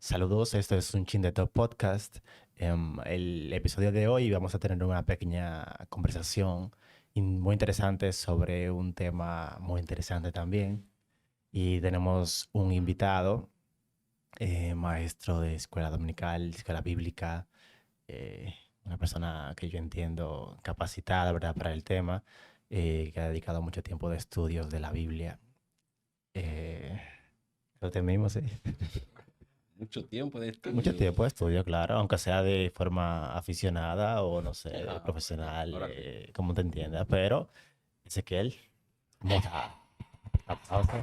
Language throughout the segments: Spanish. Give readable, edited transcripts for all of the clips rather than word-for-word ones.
Saludos, esto es un Chin de Top Podcast. El episodio de hoy vamos a tener una pequeña conversación muy interesante sobre un tema muy interesante también. Y tenemos un invitado, maestro de escuela dominical, escuela bíblica, una persona que yo entiendo capacitada, ¿verdad?, para el tema, que ha dedicado mucho tiempo de estudios de la Biblia. Eh, Lo temimos, sí. Mucho tiempo de Mucho estudio. tiempo de estudio, claro, aunque sea de forma aficionada o no sé, Bueno, profesional, ahora como te entiendas, pero Ezequiel, vamos a pausa.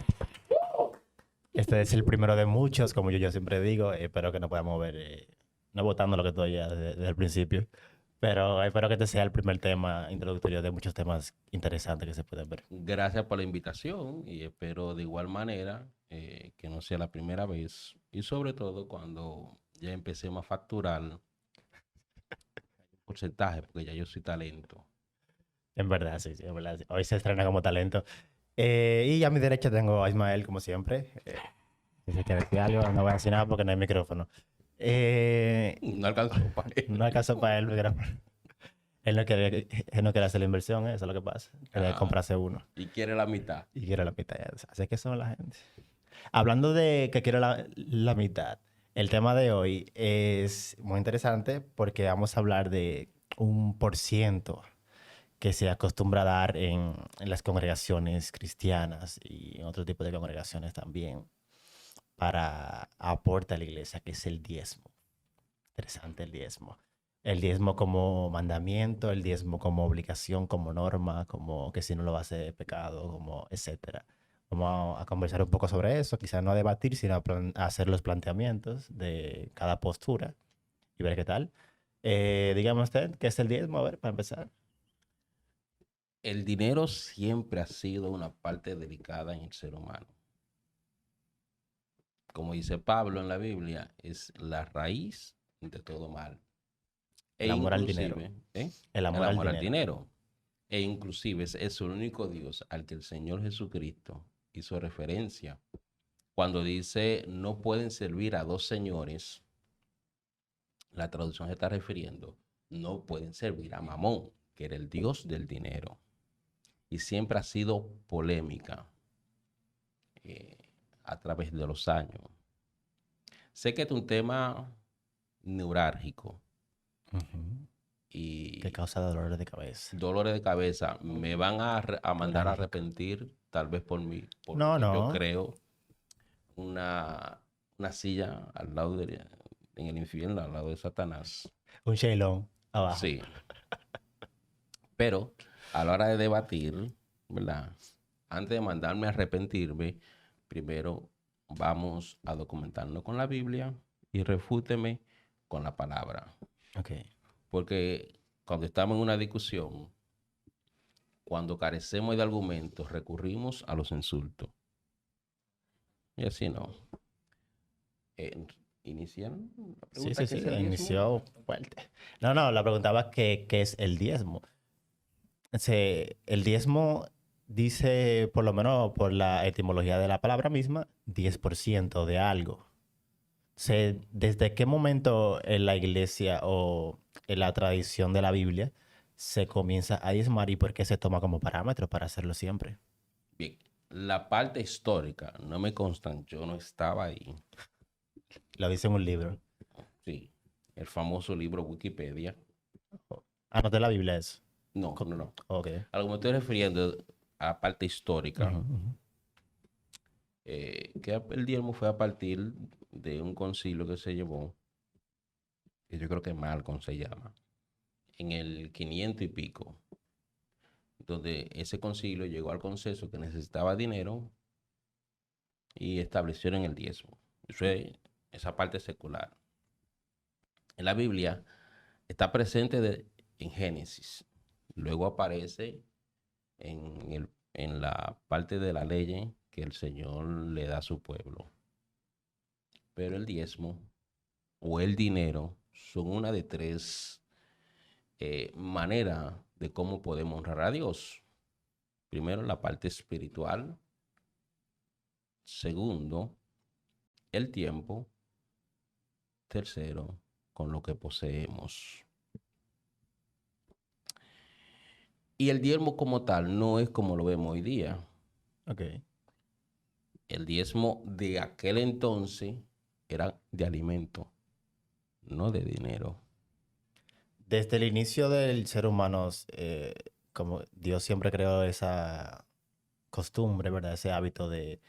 Este es el primero de muchos, como yo siempre digo, espero que nos podamos ver, no votando lo que estoy ya desde el principio, pero espero que este sea el primer tema introductorio de muchos temas interesantes que se pueden ver. gracias por la invitación y espero de igual manera que no sea la primera vez y sobre todo cuando ya empecemos a facturar un porcentaje, porque ya yo soy talento. En verdad, sí, sí, en verdad, sí. Hoy se estrena como talento. Y a mi derecha tengo a Ismael, como siempre. Si se quiere decir algo, no voy a decir nada porque no hay micrófono. Eh, No alcanzó para no él. alcanzó para el micrófono. Él no quiere hacer la inversión, eso es lo que pasa. Quiere Ah, comprarse uno y quiere la mitad. y quiere la mitad. Así que son la gente. Hablando de que quiero la mitad, el tema de hoy es muy interesante porque vamos a hablar de un por ciento que se acostumbra a dar en las congregaciones cristianas y en otro tipo de congregaciones también para aportar a la iglesia, que es el diezmo. Interesante el diezmo. El diezmo como mandamiento, el diezmo como obligación, como norma, como que si no lo hace es pecado, como etcétera. Vamos a conversar un poco sobre eso, quizás no a debatir, sino a hacer los planteamientos de cada postura y ver qué tal. Dígame usted, ¿qué es el diezmo? A ver, para empezar. El dinero siempre ha sido una parte delicada en el ser humano. Como dice Pablo en la Biblia, es la raíz de todo mal. E El amor al dinero. inclusive, El el amor al amor al dinero. dinero. E inclusive es el único Dios al que el Señor Jesucristo hizo referencia. Cuando dice no pueden servir a dos señores, la traducción se está refiriendo, no pueden servir a Mamón, que era el Dios del dinero. Y siempre ha sido polémica eh, a través de los años. Sé que es un tema neurálgico Ujú. Que y causa dolores de cabeza. dolores de cabeza. Me van a mandar a Neurálgico. arrepentir, tal vez por mí, por lo No, que yo no. creo, una, una silla al lado en el infierno, al lado de Satanás. Un Shailon abajo. Sí, pero a la hora de debatir, ¿verdad? Antes de mandarme a arrepentirme, primero vamos a documentarnos con la Biblia y refúteme con la palabra. Ok. Porque cuando estamos en una discusión, cuando carecemos de argumentos, recurrimos a los insultos. Y así no. Eh, ¿Iniciaron la Sí, pregunta sí, qué sí, es el diezmo? inició fuerte. No, no, la preguntaba qué es el diezmo. El diezmo dice, por lo menos por la etimología de la palabra misma, 10% de algo. ¿Desde qué momento en la iglesia o en la tradición de la Biblia se comienza a diezmar y por qué se toma como parámetro para hacerlo siempre? Bien, la parte histórica no me constan, yo no estaba ahí. Lo dice en un libro. Sí, el famoso libro Wikipedia. Ah, no de la Biblia es. No, no, no. Ok. A lo que me estoy refiriendo a la parte histórica, Ujú, ujú. que el diezmo fue a partir de un concilio que se llevó, que yo creo que Malcolm se llama, en el 500 y pico, donde ese concilio llegó al consenso que necesitaba dinero y establecieron el diezmo. Eso es esa parte secular. En la Biblia está presente en Génesis, luego aparece en la parte de la ley que el Señor le da a su pueblo. Pero el diezmo o el dinero son una de tres maneras de cómo podemos honrar a Dios. Primero, la parte espiritual. Segundo, el tiempo. Tercero, con lo que poseemos. Y el diezmo como tal no es como lo vemos hoy día. Ok. El diezmo de aquel entonces era de alimento, no de dinero. Desde el inicio del ser humano, como Dios siempre creó esa costumbre, ¿verdad? Ese hábito de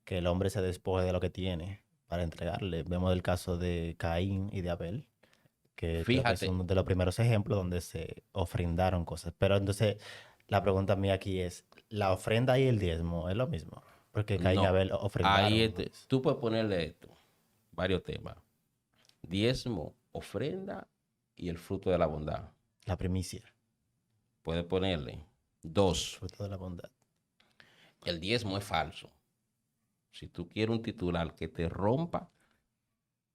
que el hombre se despoje de lo que tiene para entregarle. Vemos el caso de Caín y de Abel, que creo que es Fíjate, uno de los primeros ejemplos donde se ofrendaron cosas. Pero entonces, la pregunta mía aquí es, ¿la ofrenda y el diezmo es lo mismo? Porque Caín y no. Abel ofrendaron. Tú puedes ponerle esto, varios temas. Diezmo, ofrenda y el fruto de la bondad. La primicia, Puedes ponerle. el Dos, fruto de la bondad. el diezmo es falso. Si tú quieres un titular que te rompa,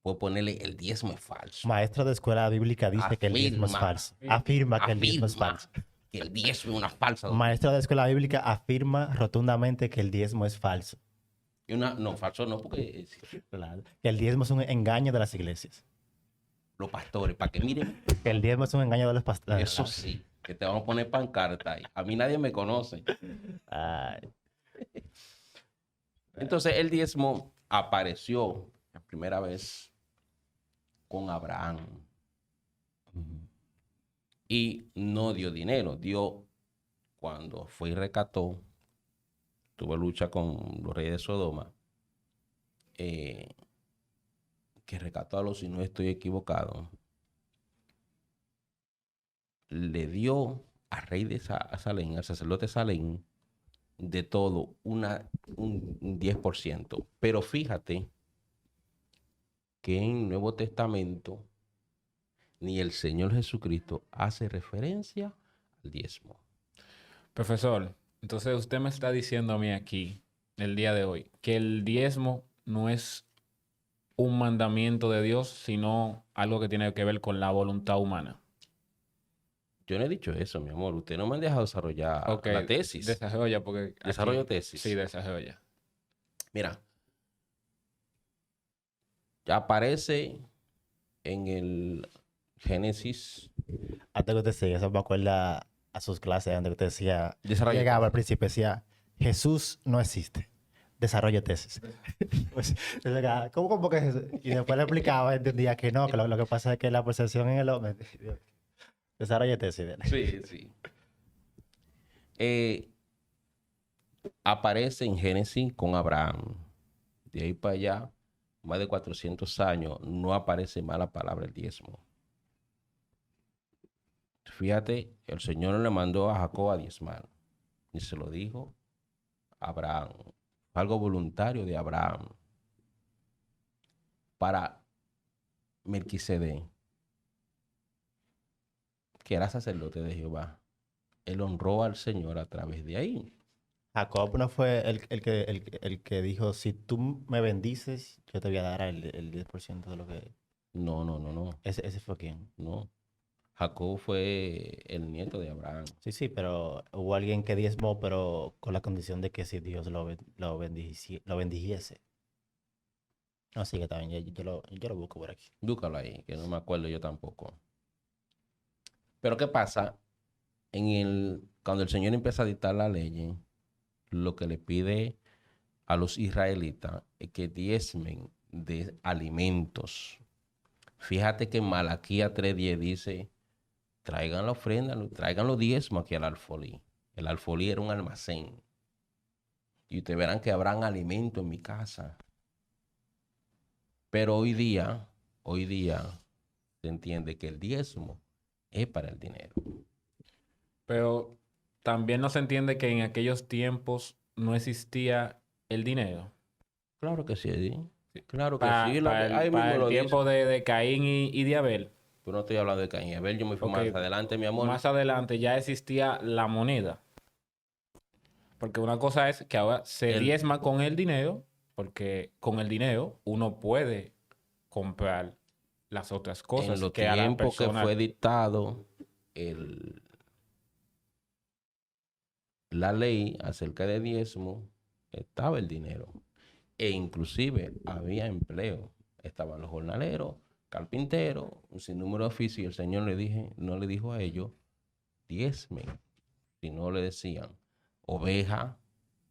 puedes ponerle el diezmo es falso. Maestro de escuela bíblica dice que el diezmo es Afirma, falso. Afirma que el diezmo es afirma falso. que el diezmo es una falsa doctrina. Maestro de escuela bíblica afirma rotundamente que el diezmo es falso. No, falso no, porque Claro. Que el diezmo es un engaño de las iglesias. los pastores, para que miren, Que el diezmo es un engaño de los pastores. eso sí, que te van a poner pancarta ahí. A mí nadie me conoce. Ay, Entonces el diezmo apareció la primera vez con Abraham y no dio dinero, dio cuando fue y rescató, tuvo lucha con los reyes de Sodoma, que rescató a los, si no estoy equivocado, le dio al rey de Salem, al sacerdote Salem, de todo un 10%. Pero fíjate que en el Nuevo Testamento ni el Señor Jesucristo hace referencia al diezmo. Profesor, entonces usted me está diciendo a mí aquí, el día de hoy, que el diezmo no es un mandamiento de Dios, sino algo que tiene que ver con la voluntad humana. Yo no he dicho eso, mi amor. Usted no me han dejado desarrollar Ok, la tesis. desarrolla porque Desarrollo aquí- tesis. Sí, desarrolla. Mira, ya aparece en el Génesis. antes que usted siga, eso me acuerda a sus clases, donde usted decía, Desarrolla llegaba al principio, decía, Jesús no existe. Desarrolla tesis. Pues, yo decía, ¿cómo que Jesús? Y después le explicaba, entendía que no, que lo que pasa es que la percepción en el hombre. Desarrolla tesis. Sí, sí. Aparece en Génesis con Abraham. De ahí para allá, más de 400 años, no aparece más la palabra el diezmo. Fíjate, el Señor le mandó a Jacob a diezmar. Y se lo dijo a Abraham. Algo voluntario de Abraham. Para Melquisedec, que era sacerdote de Jehová. Él honró al Señor a través de ahí. Jacob no fue el que dijo, si tú me bendices, yo te voy a dar el 10% de lo que... No. Ese fue quién. No. Jacob fue el nieto de Abraham. Sí, pero hubo alguien que diezmó, pero con la condición de que si Dios lo bendijese. No, sí, que también, yo lo busco por aquí. Búscalo ahí, que no me acuerdo yo tampoco. Pero ¿qué pasa? Cuando el Señor empieza a dictar la ley, lo que le pide a los israelitas es que diezmen de alimentos. Fíjate que en Malaquías 3:10 dice, traigan la ofrenda, traigan los diezmos aquí al alfolí. El alfolí era un almacén. Y ustedes verán que habrán alimento en mi casa. Pero hoy día se entiende que el diezmo es para el dinero. Pero también no se entiende que en aquellos tiempos no existía el dinero. Claro que sí. Claro que Para sí. Ahí mismo el lo dice. tiempo de Caín y de Abel. Pero no estoy hablando de Caín y Abel, yo me fui Ok, más adelante, mi amor. más adelante ya existía la moneda. Porque una cosa es que ahora se diezma con el dinero, porque con el dinero uno puede comprar las otras cosas En los que a la tiempos que persona... fue dictado la ley acerca de diezmo, estaba el dinero. E inclusive había empleo. Estaban los jornaleros, carpinteros, un sinnúmero de oficios, y el Señor no le dijo a ellos, diezmen, sino le decían, oveja,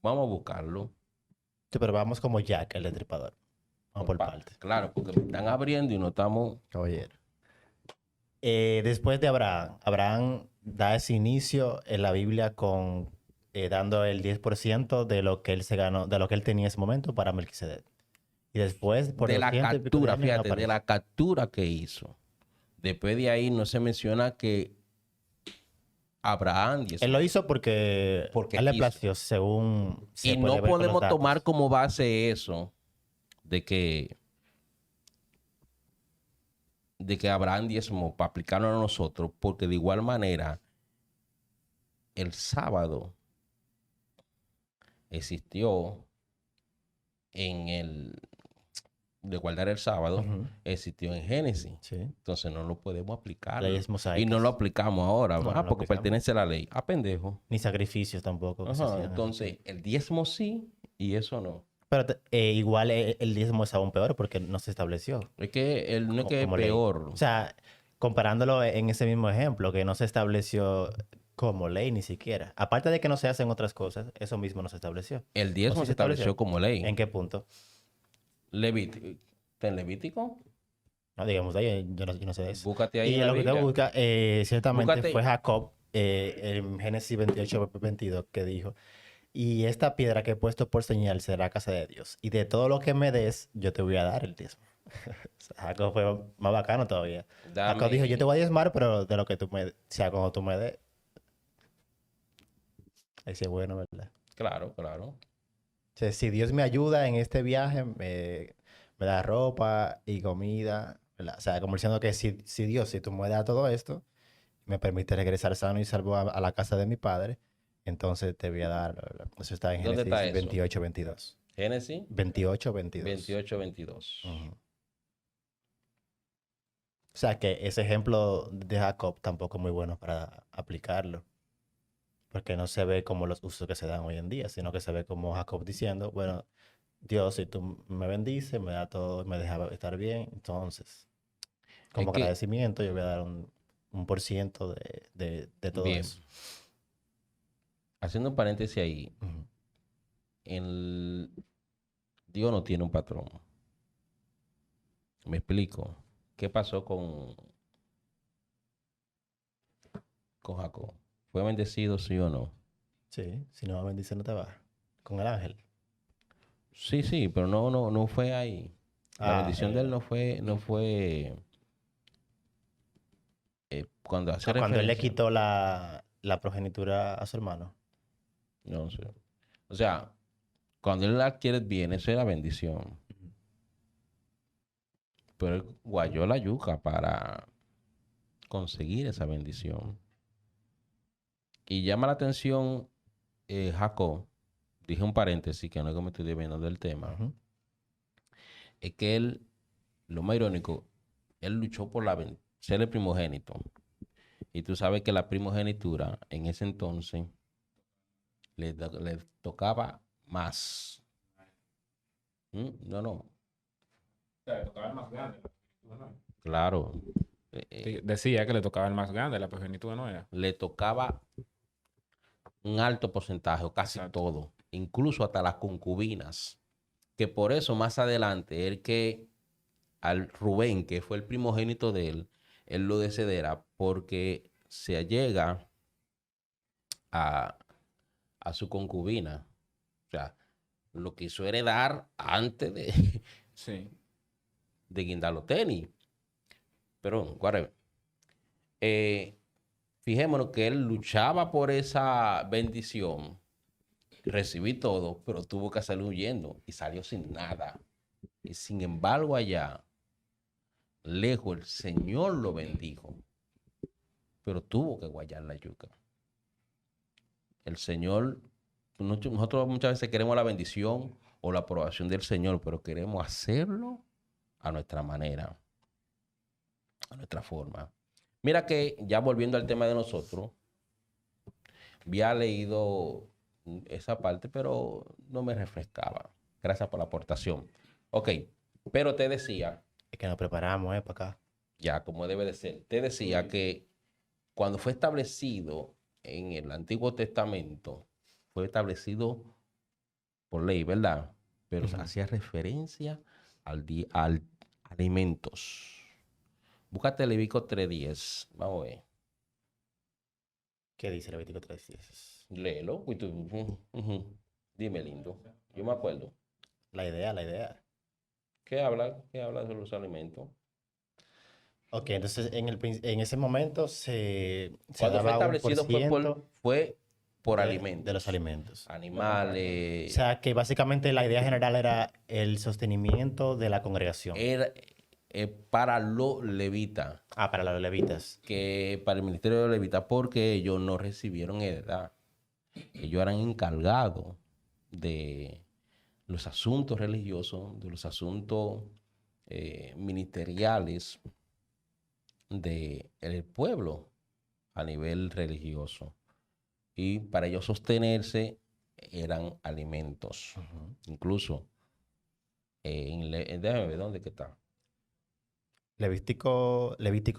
vamos a buscarlo. Sí, pero vamos como Jack, el destripador. Vamos por partes. Claro, porque me están abriendo y no estamos... Caballero. Después de Abraham, Abraham da ese inicio en la Biblia con dando el 10% de lo que él se ganó, de lo que él tenía en ese momento para Melquisedec. Y después, por de la 200 y pico de captura, años, no fíjate, de aparece. la captura que hizo. Después de ahí no se menciona que Abraham Él lo hizo porque Porque a él le quiso. plació, según se y puede no ver con los podemos datos. tomar como base eso de que Abraham diezmó para aplicarlo a nosotros, porque de igual manera el sábado existió en el de guardar el sábado, Ujú. existió en Génesis. Sí. Entonces no lo podemos aplicar. Leyes Y mosaicas. no lo aplicamos ahora, No, ¿verdad? no lo Porque aplicamos. pertenece a la ley. A pendejo. Ni sacrificios tampoco. Que se Ajá, hacían. entonces, el diezmo sí y eso no. Pero igual el diezmo es aún peor porque no se estableció Es que no es que es como ley. peor. O sea, comparándolo en ese mismo ejemplo, que no se estableció como ley ni siquiera. Aparte de que no se hacen otras cosas, eso mismo no se estableció. El ¿O diezmo sí se estableció como ley. ¿En qué punto? ¿Está en Levítico? No, digamos, ahí yo no sé de eso. Búscate ahí Y en la lo que te Biblia. busca, ciertamente Búscate. fue Jacob, en Génesis 28, 22, que dijo, y esta piedra que he puesto por señal será casa de Dios. Y de todo lo que me des, yo te voy a dar el diezmo. O sea, Jacob fue más bacano todavía. Jacob dijo, yo te voy a diezmar, pero de lo que tú me... O sea, cuando tú me des... Ahí sí es bueno, ¿verdad? Claro, claro. O sea, si Dios me ayuda en este viaje, me da ropa y comida, ¿verdad? O sea, como diciendo que si Dios, si tú me das todo esto, me permite regresar sano y salvo a la casa de mi padre, entonces te voy a dar, ¿verdad? Eso está en ¿Dónde Génesis está eso? 28, 22. Génesis 28, 22. 28, 22. Ujú. O sea, que ese ejemplo de Jacob tampoco es muy bueno para aplicarlo. Porque no se ve como los usos que se dan hoy en día, sino que se ve como Jacob diciendo, bueno, Dios, si tú me bendices, me da todo, me deja estar bien, entonces, como Es que, agradecimiento, yo voy a dar un por ciento de todo bien, eso. haciendo un paréntesis ahí, Ujú. Dios no tiene un patrón. Me explico. ¿Qué pasó con Jacob? ¿Fue bendecido, sí o no? Sí, si no me bendice, no te va. Con el ángel. Sí, pero no fue ahí. La bendición de él no fue cuando hace Cuando él le referencia. quitó la progenitura a su hermano. No sé. O sea, cuando él adquiere el bien, eso era bendición. Pero él guayó la yuca para conseguir esa bendición. Y llama la atención Jacob, dije un paréntesis que no es que me estoy desviando del tema, Ujú. es que él, lo más irónico, él luchó por ser el primogénito. Y tú sabes que la primogenitura en ese entonces le tocaba más. No. Le tocaba el más grande. Claro. Decía que le tocaba el más grande, la progenitura no era. Le tocaba un alto porcentaje, o casi Exacto. todo, incluso hasta las concubinas. Que por eso más adelante, él que al Rubén, que fue el primogénito de él lo desheredera porque se allega a su concubina. O sea, lo quiso heredar antes Sí. de guindar los tenis. Pero, whatever. Fijémonos que él luchaba por esa bendición. Recibí todo, pero tuvo que salir huyendo y salió sin nada. Y sin embargo, allá, lejos, el Señor lo bendijo, pero tuvo que guayar la yuca. El Señor, nosotros muchas veces queremos la bendición o la aprobación del Señor, pero queremos hacerlo a nuestra manera, a nuestra forma. Mira que, ya volviendo al tema de nosotros, había leído esa parte, pero no me refrescaba. Gracias por la aportación. Ok, pero te decía, Es que nos preparamos, para acá. Ya, como debe de ser. Te decía que cuando fue establecido en el Antiguo Testamento, fue establecido por ley, ¿verdad? Pero Ujú. hacía referencia al alimentos. Búscate Levítico 3:10. Vamos a ver. ¿Qué dice Levítico 3:10? Léelo. Y tú, dime, lindo. Yo me acuerdo. La idea. ¿Qué habla? ¿Qué habla de los alimentos? Ok, entonces en ese momento se Cuando fue daba un por establecido ciento fue por de los alimentos. alimentos. O Animales. sea, que básicamente la idea general era el sostenimiento de la congregación. Era para los levitas. Para los levitas. Que para el ministerio de levitas, porque ellos no recibieron heredad. Ellos eran encargados de los asuntos religiosos, de los asuntos ministeriales del pueblo a nivel religioso. Y para ellos sostenerse eran alimentos. Ujú. Incluso, déjame ver dónde que está. Levítico,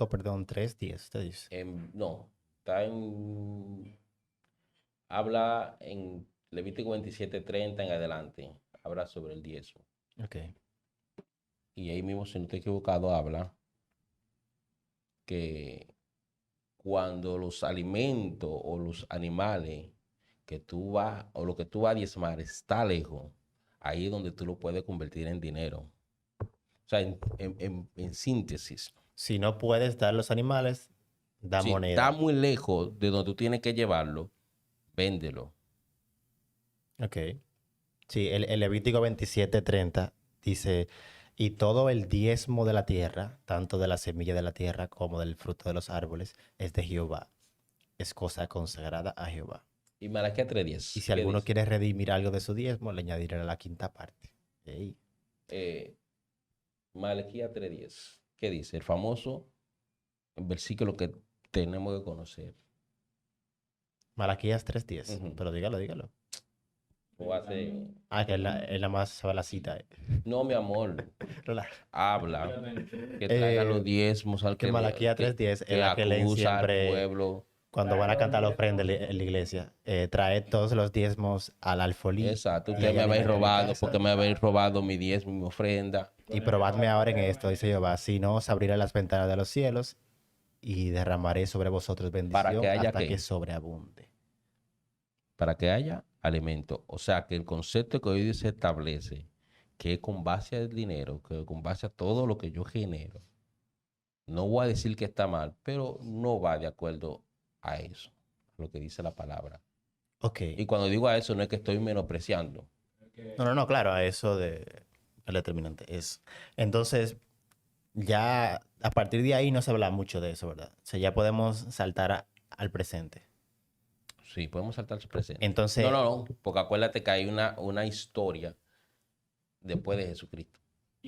perdón, 3:10, usted dice. No, está habla en Levítico 27:30 en adelante. Habla sobre el diezmo. Ok. Y ahí mismo, si no estoy equivocado, habla que cuando los alimentos o los animales que tú vas, o lo que tú vas a diezmar está lejos, ahí es donde tú lo puedes convertir en dinero. O sea, en síntesis. Si no puedes dar los animales, da Si moneda. está muy lejos de donde tú tienes que llevarlo, véndelo. Ok. Sí, el Levítico 27:30 dice, y todo el diezmo de la tierra, tanto de la semilla de la tierra como del fruto de los árboles, es de Jehová. Es cosa consagrada a Jehová. Y Malaquías Y 3:10. si ¿Qué alguno dice? quiere redimir algo de su diezmo, le añadirá la quinta parte. Ey. Malaquías 3:10. ¿Qué dice? El famoso versículo que tenemos que conocer. Malaquías 3:10. Ujú. Pero dígalo. O hace- Que es la más sabe la cita. No, mi amor, Relaja. habla que traiga los diezmos al Que Malaquías 3:10 es que la que leen acusa al siempre pueblo. cuando van a cantar la ofrenda en la iglesia. Traed todos los diezmos al alfolí. Exacto, y usted me hay habéis alimento en mi robado casa. porque me habéis robado mi diezmo y mi ofrenda. Y probadme ahora en esto, dice Jehová, si no os abriré las ventanas de los cielos y derramaré sobre vosotros bendición que haya hasta ¿qué? que sobreabunde. Para que haya alimento. O sea, que el concepto que hoy se establece, que es con base al dinero, que con base a todo lo que yo genero, no voy a decir que está mal, pero no va de acuerdo a eso, lo que dice la palabra. Ok. Y cuando digo a eso, no es que estoy menospreciando. No, claro, a eso de el determinante es. Entonces, ya a partir de ahí no se habla mucho de eso, ¿verdad? O sea, ya podemos saltar al presente. Sí, podemos saltar su presente. Entonces, No, porque acuérdate que hay una historia después de Jesucristo.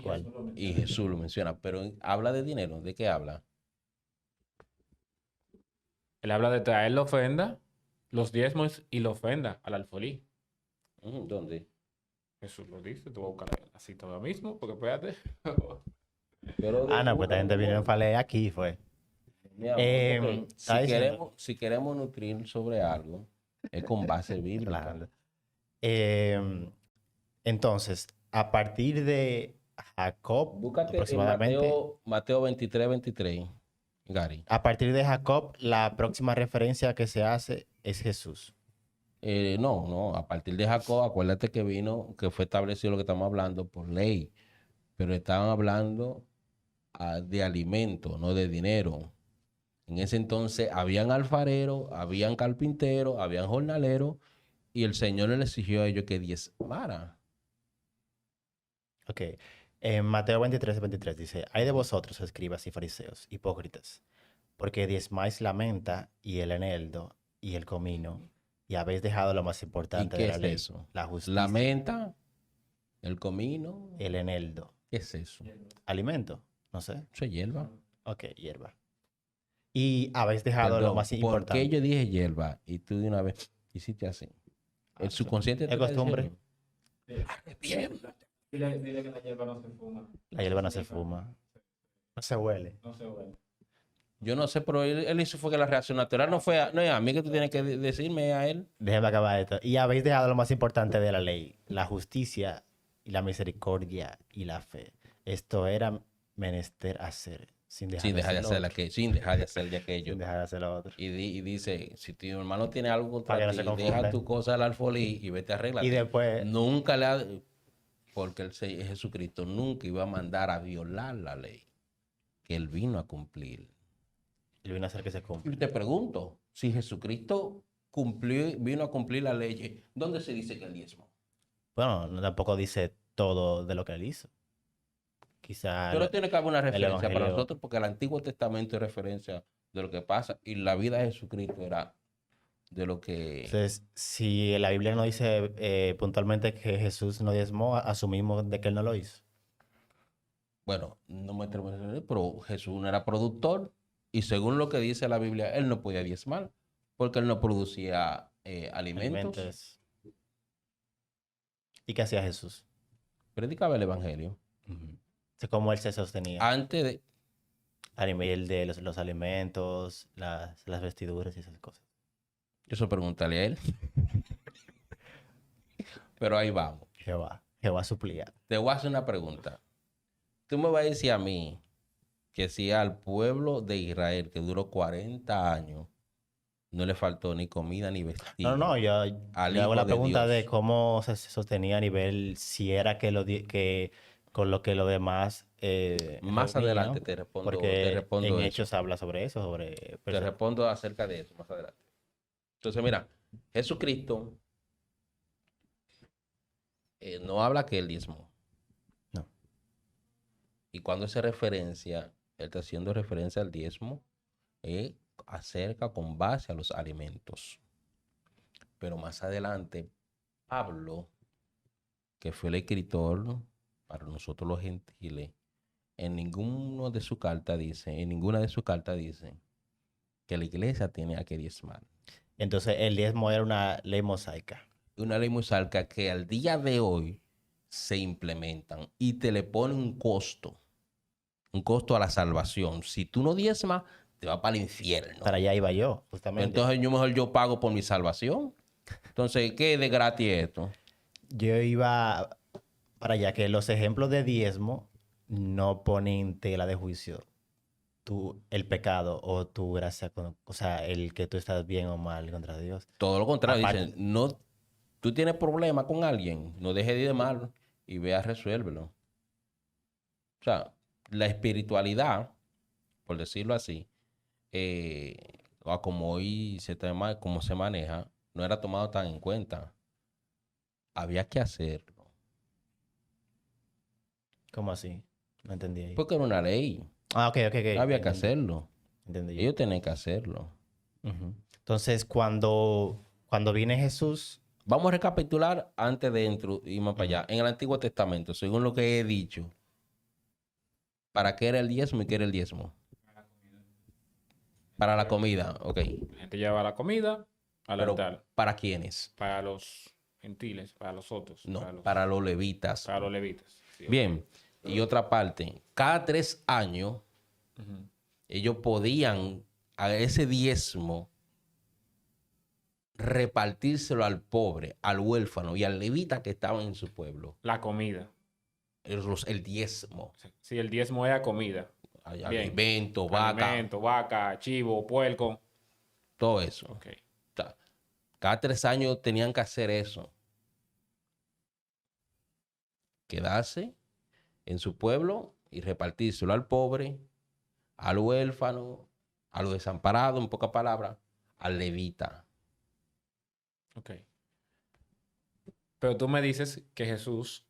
¿cuál? Y Jesús lo menciona, pero habla de dinero. ¿De qué habla? Él habla de traer la ofrenda, los diezmos y la ofrenda al alfolí. ¿Dónde? Jesús lo dice, tú vas a buscar la cita ahora mismo, porque espérate. Pero No, pues esta gente vinieron para leer aquí, fue. mi amor, porque estaba diciendo. si queremos nutrir sobre algo, es con base bíblica. Relajando. Entonces, a partir de Jacob, Búscate en aproximadamente, Mateo 23:23, Gary. a partir de Jacob, la próxima referencia que se hace es Jesús. No, a partir de Jacob, acuérdate que que fue establecido lo que estamos hablando por ley, pero estaban hablando de alimento, no de dinero. En ese entonces habían alfareros, habían carpinteros, habían jornaleros, y el Señor les exigió a ellos que diezmaran. Ok. En Mateo 23:23 dice, hay de vosotros, escribas y fariseos, hipócritas, porque diezmáis la menta y el eneldo y el comino, y habéis dejado lo más ¿Y importante qué de la es ley, eso? la justicia, La menta, el comino, el eneldo. ¿qué es eso? Alimento, no sé. Eso es hierba. Ok, hierba. Y habéis dejado lo Perdón, más ¿por importante. qué yo dije hierba y tú de una vez hiciste así? El subconsciente es te está costumbre. diciendo, Dile que la hierba no se fuma. La hierba no se fuma. No se huele. No se huele. Yo no sé, pero él hizo fue que la reacción natural no fue no es a mí que tú tienes que decirme, a él. Déjeme acabar esto. Y habéis dejado lo más importante de la ley, la justicia y la misericordia y la fe. Esto era menester hacer, sin dejar Sin dejar de hacer lo hacer otro, sin dejar de hacer de aquello. sin dejar de hacer lo otro. Y dice, si tu hermano tiene algo Para que contra no se ti, deja confundan. tu cosa al alfolí y vete a arreglar. Y después, Nunca le ha... Porque Jesucristo nunca iba a mandar a violar la ley que él vino a cumplir. él vino a hacer que se cumpla. Y te pregunto, si Jesucristo vino a cumplir la ley, ¿dónde se dice que el diezmo? Bueno, tampoco dice todo de lo que él hizo. Quizá Pero tiene que haber una referencia para Evangelio. nosotros, porque el Antiguo Testamento es referencia de lo que pasa y la vida de Jesucristo era de lo que... Entonces, si la Biblia no dice puntualmente que Jesús no diezmó, asumimos de que él no lo hizo. Bueno, no me atrevo a decir, pero Jesús no era productor y según lo que dice la Biblia, él no podía diezmar porque él no producía alimentos. Alimentos. ¿Y qué hacía Jesús? Predicaba el Evangelio. Ujú. Sé cómo él se sostenía Antes de... a nivel de los alimentos, las vestiduras y esas cosas. Eso pregúntale a él. Pero ahí vamos. Jehová suplía. Te voy a hacer una pregunta. Tú me vas a decir a mí que si al pueblo de Israel, que duró 40 años, no le faltó ni comida ni vestido. No, yo al le hago Hijo la de pregunta Dios. de cómo se sostenía a nivel, si era que con lo que lo demás Más reunía, adelante te respondo porque en eso. Hechos habla sobre eso, sobre Te respondo acerca de eso más adelante. Entonces, mira, Jesucristo no habla que él diezmó. No. Y cuando hace referencia, él está haciendo referencia al diezmo acerca con base a los alimentos. Pero más adelante, Pablo, que fue el escritor para nosotros los gentiles, en ninguna de sus cartas dice que la iglesia tenía que diezmar. Entonces el diezmo era una ley mosaica. Una ley mosaica que al día de hoy se implementan y te le pone un costo a la salvación. Si tú no diezmas, te vas para el infierno. Para allá iba yo, justamente. Entonces yo pago por mi salvación. Entonces, ¿qué es de gratis esto? Yo iba para allá que los ejemplos de diezmo no ponen tela de juicio el pecado o tu gracia, o sea, el que tú estás bien o mal contra Dios. Todo lo contrario, Aparte- dicen, no, tú tienes problema con alguien, no dejes de ir de mal y ve a resuélvelo. O sea, la espiritualidad, por decirlo así, o como hoy como se maneja, no era tomado tan en cuenta. Había que hacerlo. ¿Cómo así? No entendí ahí. Porque era una ley. Ah, ok. Había que hacerlo. Entendí yo. Ellos tenían que hacerlo. Ujú. Entonces, cuando viene Jesús, Vamos a recapitular antes de irnos para allá. En el Antiguo Testamento, según lo que he dicho, ¿para qué era el diezmo y qué era el diezmo? Para la comida, ok. La gente lleva la comida al Pero altar. ¿para quiénes? Para los gentiles, para los otros. No, para los levitas. para los levitas. Sí. Bien, y otra parte, cada 3 años Ujú. ellos podían a ese diezmo repartírselo al pobre, al huérfano y al levita que estaban en su pueblo. La comida. El diezmo. Sí, el diezmo era comida. Bien. Alimento, vaca, Alimento, vaca, chivo, puerco. todo eso. Ok. O sea, cada 3 años tenían que hacer eso. Quedarse en su pueblo y repartírselo al pobre, al huérfano, a los desamparados, en pocas palabras, al levita. Ok. Pero tú me dices que Jesús,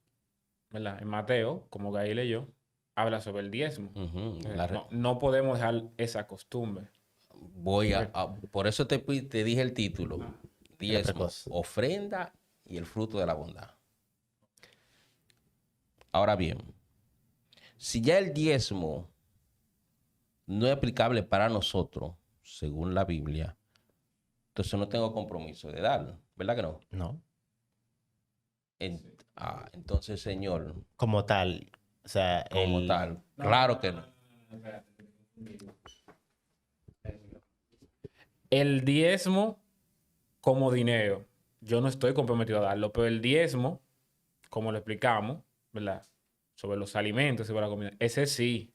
¿verdad? En Mateo, como que ahí leyó, habla sobre el diezmo. Ujú, Entonces, no podemos dejar esa costumbre. por eso te dije el título. Diezmo, precoz. ofrenda y el fruto de la bondad. Ahora bien, si ya el diezmo no es aplicable para nosotros, según la Biblia, entonces no tengo compromiso de darlo, ¿verdad que no? no. Entonces, Señor, Como tal. O sea, como tal, claro que no. El diezmo como dinero, yo no estoy comprometido a darlo, pero el diezmo, como lo explicamos, ¿verdad? Sobre los alimentos y sobre la comida, ese sí.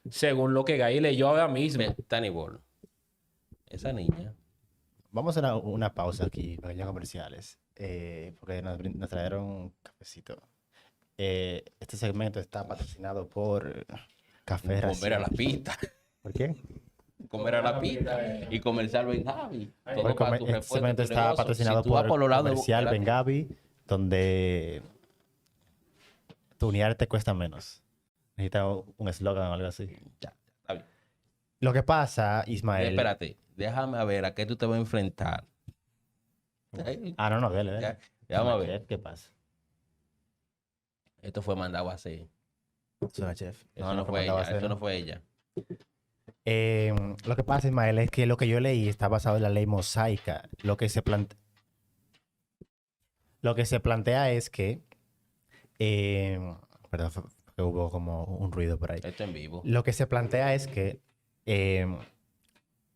Según lo que Gay leyó ahora mismo. Tani Ball, esa niña, Vamos a una pausa aquí, pequeños comerciales, porque nos trajeron un cafecito. Este segmento está patrocinado por Café comer a Ración. la pista, ¿Por qué? comer a la pista y comercial Ben Javi. Todo para tu Este respuesta, segmento tu está negocio. patrocinado Si tú vas por los lados de- Comercial espérate. Bengavi, donde tunear te cuesta menos. Necesita un eslogan o algo así. Ya, está bien. Lo que pasa, Ismael. Espérate, déjame a ver a qué tú te vas a enfrentar. Ah, no, dele, dele. Ya, déjame a Chef, ver. ¿qué pasa? Esto fue mandado a hacer. Suena chef. Eso no fue fue mandado a ella, hacer, eso no ¿no? fue ella. Lo que pasa, Ismael, es que lo que yo leí está basado en la ley mosaica. Lo que se plantea es que. Perdón, que hubo como un ruido por ahí. Esto en vivo. Lo que se plantea es que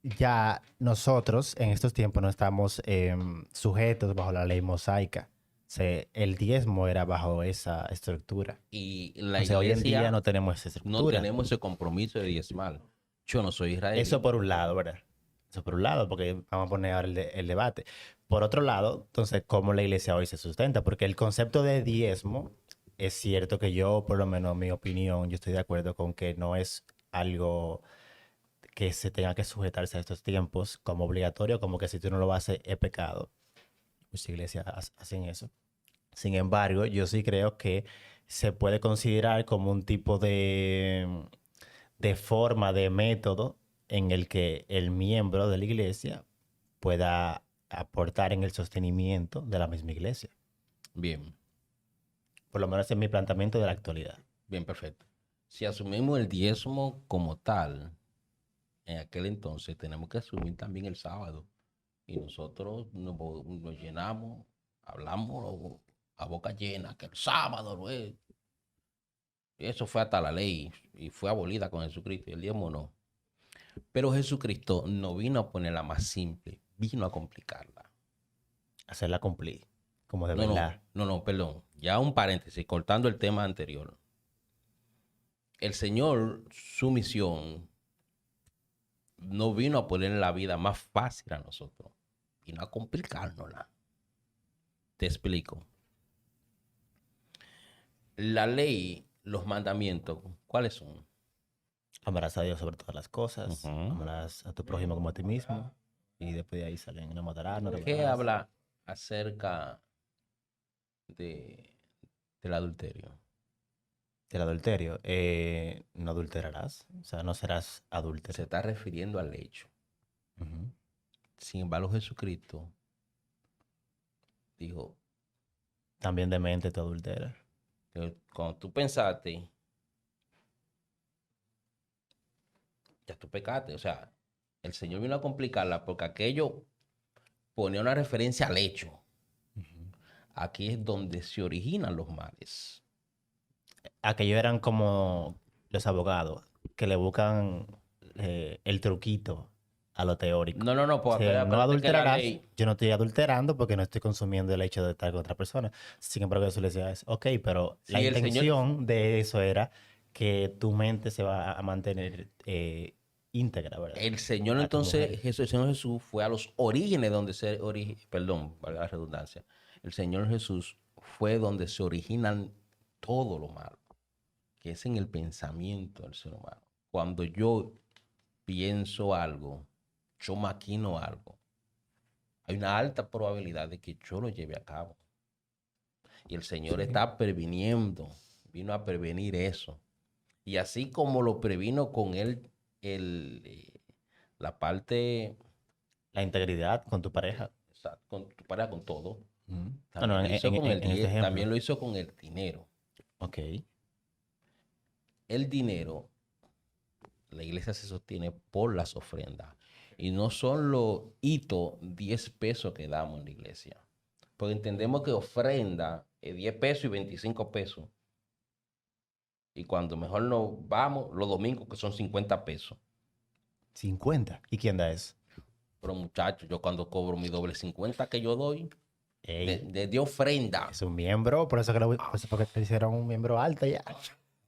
ya nosotros en estos tiempos no estamos sujetos bajo la ley mosaica. El diezmo era bajo esa estructura. Y la O sea, hoy en iglesia día no tenemos esa no estructura. tenemos ese compromiso de diezmal. Yo no soy israelí. Eso por un lado, ¿verdad? Eso por un lado, porque vamos a poner ahora el debate. Por otro lado, entonces, ¿cómo la iglesia hoy se sustenta? Porque el concepto de diezmo es cierto que yo, por lo menos en mi opinión, yo estoy de acuerdo con que no es algo que se tenga que sujetarse a estos tiempos como obligatorio, como que si tú no lo haces es pecado. Muchas iglesias hacen eso. Sin embargo, yo sí creo que se puede considerar como un tipo de forma, de método en el que el miembro de la iglesia pueda aportar en el sostenimiento de la misma iglesia. Bien, Por lo menos en mi planteamiento de la actualidad. bien, perfecto. Si asumimos el diezmo como tal, en aquel entonces tenemos que asumir también el sábado. Y nosotros nos llenamos, hablamos a boca llena, que el sábado no es. Y eso fue hasta la ley y fue abolida con Jesucristo y el diezmo no. Pero Jesucristo no vino a ponerla más simple, vino a complicarla. Hacerla cumplir, como de No, verdad. no, perdón. Ya un paréntesis, cortando el tema anterior. El Señor, su misión, no vino a poner la vida más fácil a nosotros, vino a complicárnosla. Te explico. La ley, los mandamientos, ¿cuáles son? Amarás a Dios sobre todas las cosas. Ujú. Amarás a tu prójimo como a ti mismo. Y después de ahí salen, no matarás, no ¿Qué robarás. habla acerca del adulterio? Del adulterio. No adulterarás. O sea, no serás adúltero. Se está refiriendo al hecho. Ujú. Sin embargo, Jesucristo dijo También de mente tú adulteras. que cuando tú pensaste, ya tú pecaste. O sea, el Señor vino a complicarla porque aquello ponía una referencia al hecho. Aquí es donde se originan los males. Aquellos eran como los abogados que le buscan el truquito a lo teórico. No, pues Si no acuérdate que la adulterarás, ley, yo no estoy adulterando porque no estoy consumiendo el hecho de estar con otra persona. Sin embargo, eso le decía, ok, pero Sí, la el Señor- intención de eso era que tu mente se va a mantener íntegra, ¿verdad? el Señor A tu entonces, mujer. el Señor Jesús fue a los orígenes donde perdón, valga la redundancia. El Señor Jesús fue donde se originan todo lo malo, que es en el pensamiento del ser humano. Cuando yo pienso algo, yo maquino algo, hay una alta probabilidad de que yo lo lleve a cabo. Y el Señor está previniendo, vino a prevenir eso. Y así como lo previno con él, la parte, La integridad con tu pareja. o sea, con tu pareja, con todo, Ujú. también lo hizo con el en este ejemplo. también lo hizo con el dinero. Ok. El dinero, la iglesia se sostiene por las ofrendas. Y no son los hitos 10 pesos que damos en la iglesia. Porque entendemos que ofrenda es 10 pesos y 25 pesos. Y cuando mejor nos vamos, los domingos, que son 50 pesos. 50. ¿Y quién da eso? Pero muchachos, yo cuando cobro mi doble 50 que yo doy, Ey, de ofrenda. es un miembro, por eso que por eso fue que te hicieron un miembro alto ya.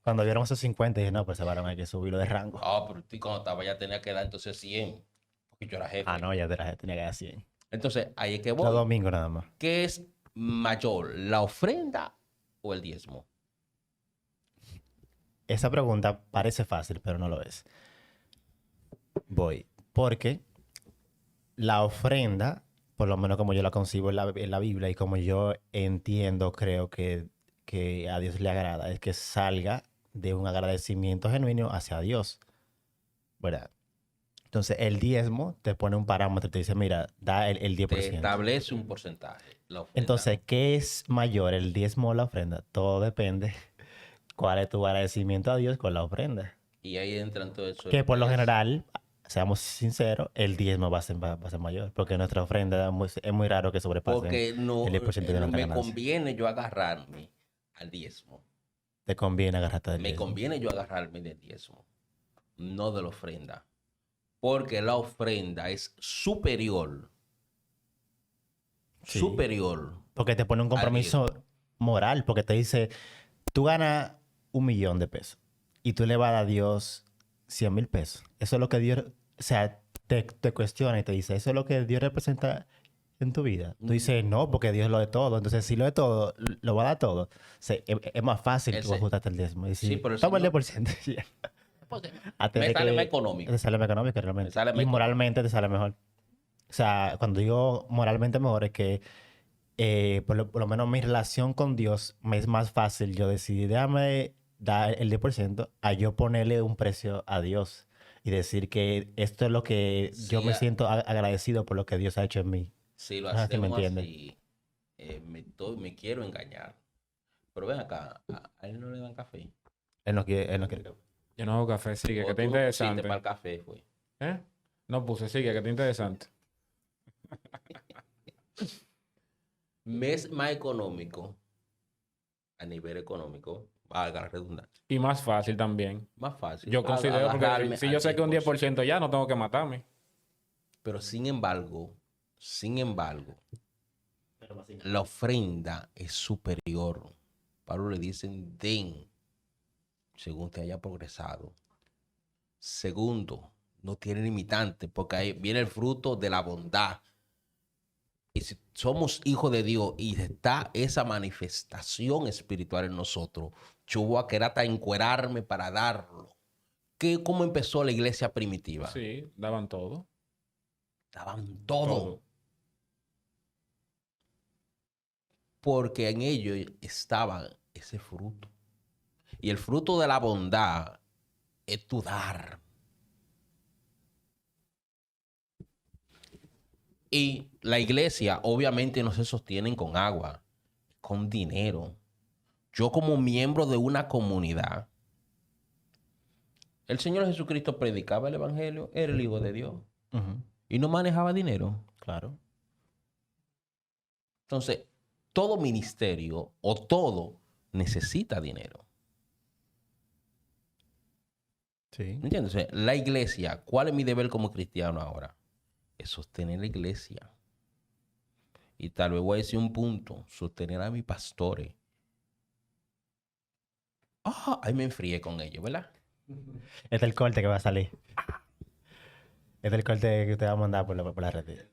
Cuando vieron esos 50, dije, no, pues ese varón hay que subirlo de rango. Ah, pero tú cuando estaba ya tenía que dar entonces 100, porque yo era jefe. Ah, no, ya tenía que dar 100. Entonces, ahí es que Los voy. domingos nada más. ¿Qué es mayor, la ofrenda o el diezmo? Esa pregunta parece fácil, pero no lo es. Voy. Porque la ofrenda, por lo menos como yo la concibo en la Biblia y como yo entiendo, creo que a Dios le agrada, es que salga de un agradecimiento genuino hacia Dios. ¿Verdad? Entonces, el diezmo te pone un parámetro y te dice, mira, da el Te 10%. establece un porcentaje. La ofrenda. Entonces, ¿qué es mayor, el diezmo o la ofrenda? Todo depende cuál es tu agradecimiento a Dios con la ofrenda. Y ahí entra todo eso. Que por lo general, seamos sinceros, el diezmo va a ser mayor, porque nuestra ofrenda es muy raro que sobrepase Porque no, el 10% de nuestra me ganancia. conviene yo agarrarme al diezmo. Te conviene agarrarte del Me diezmo. conviene yo agarrarme del diezmo, no de la ofrenda. Porque la ofrenda es superior. Sí. Superior. Porque te pone un compromiso moral, porque te dice, tú ganas 1,000,000 de pesos y tú le vas a dar a Dios 100,000 pesos. Eso es lo que Dios, o sea, te cuestiona y te dice, eso es lo que Dios representa en tu vida. Tú dices, no, porque Dios lo de todo. Entonces, si lo de todo, lo va a dar todo. O sea, es más fácil tú Ese- ajustarte el diezmo. Y decir, Sí, pero el toma el Señor- 10%. Ya. Antes Me de sale que- más económico. Te sale más económico realmente. Me sale más Y económico. moralmente te sale mejor. O sea, cuando digo moralmente mejor es que por lo menos mi relación con Dios me es más fácil yo decidir, déjame dar el 10% a yo ponerle un precio a Dios y decir que esto es lo que yo Sí, me siento agradecido por lo que Dios ha hecho en mí. Si lo No sé si me hacemos entiendes. así, me quiero engañar. Pero ven acá, a él no le dan café. Él no quiere que... Yo no hago café, sigue, O que está tú no pusiste interesante. para el café, fue. ¿Eh? No puse, sigue, que está interesante. Me es más económico, a nivel económico, valga la redundancia, Y más fácil también. más fácil. Yo considero, porque agarrarme si al yo sé que un 10%. 10% ya, no tengo que matarme. Pero sin embargo, la ofrenda es superior. Pablo le dicen, den, según te haya progresado. Segundo, no tiene limitante, porque ahí viene el fruto de la bondad. Y si somos hijos de Dios y está esa manifestación espiritual en nosotros, yo voy a querer hasta encuerarme para darlo. ¿Cómo empezó la iglesia primitiva? Sí, daban todo. Daban todo. Todo. Porque en ellos estaba ese fruto. Y el fruto de la bondad es tu dar. Y la iglesia obviamente no se sostiene con agua, con dinero. Yo como miembro de una comunidad, el Señor Jesucristo predicaba el Evangelio, era el Hijo de Dios Ujú, y no manejaba dinero. claro. Entonces, todo ministerio o todo necesita dinero. Sí. ¿Entiendes? O sea, la iglesia, ¿cuál es mi deber como cristiano ahora? Es sostener la iglesia. Y tal vez voy a decir un punto, sostener a mis pastores. Ahí me enfrié con ellos, ¿verdad? Este es el corte que va a salir. Este es el corte que te va a mandar por la red.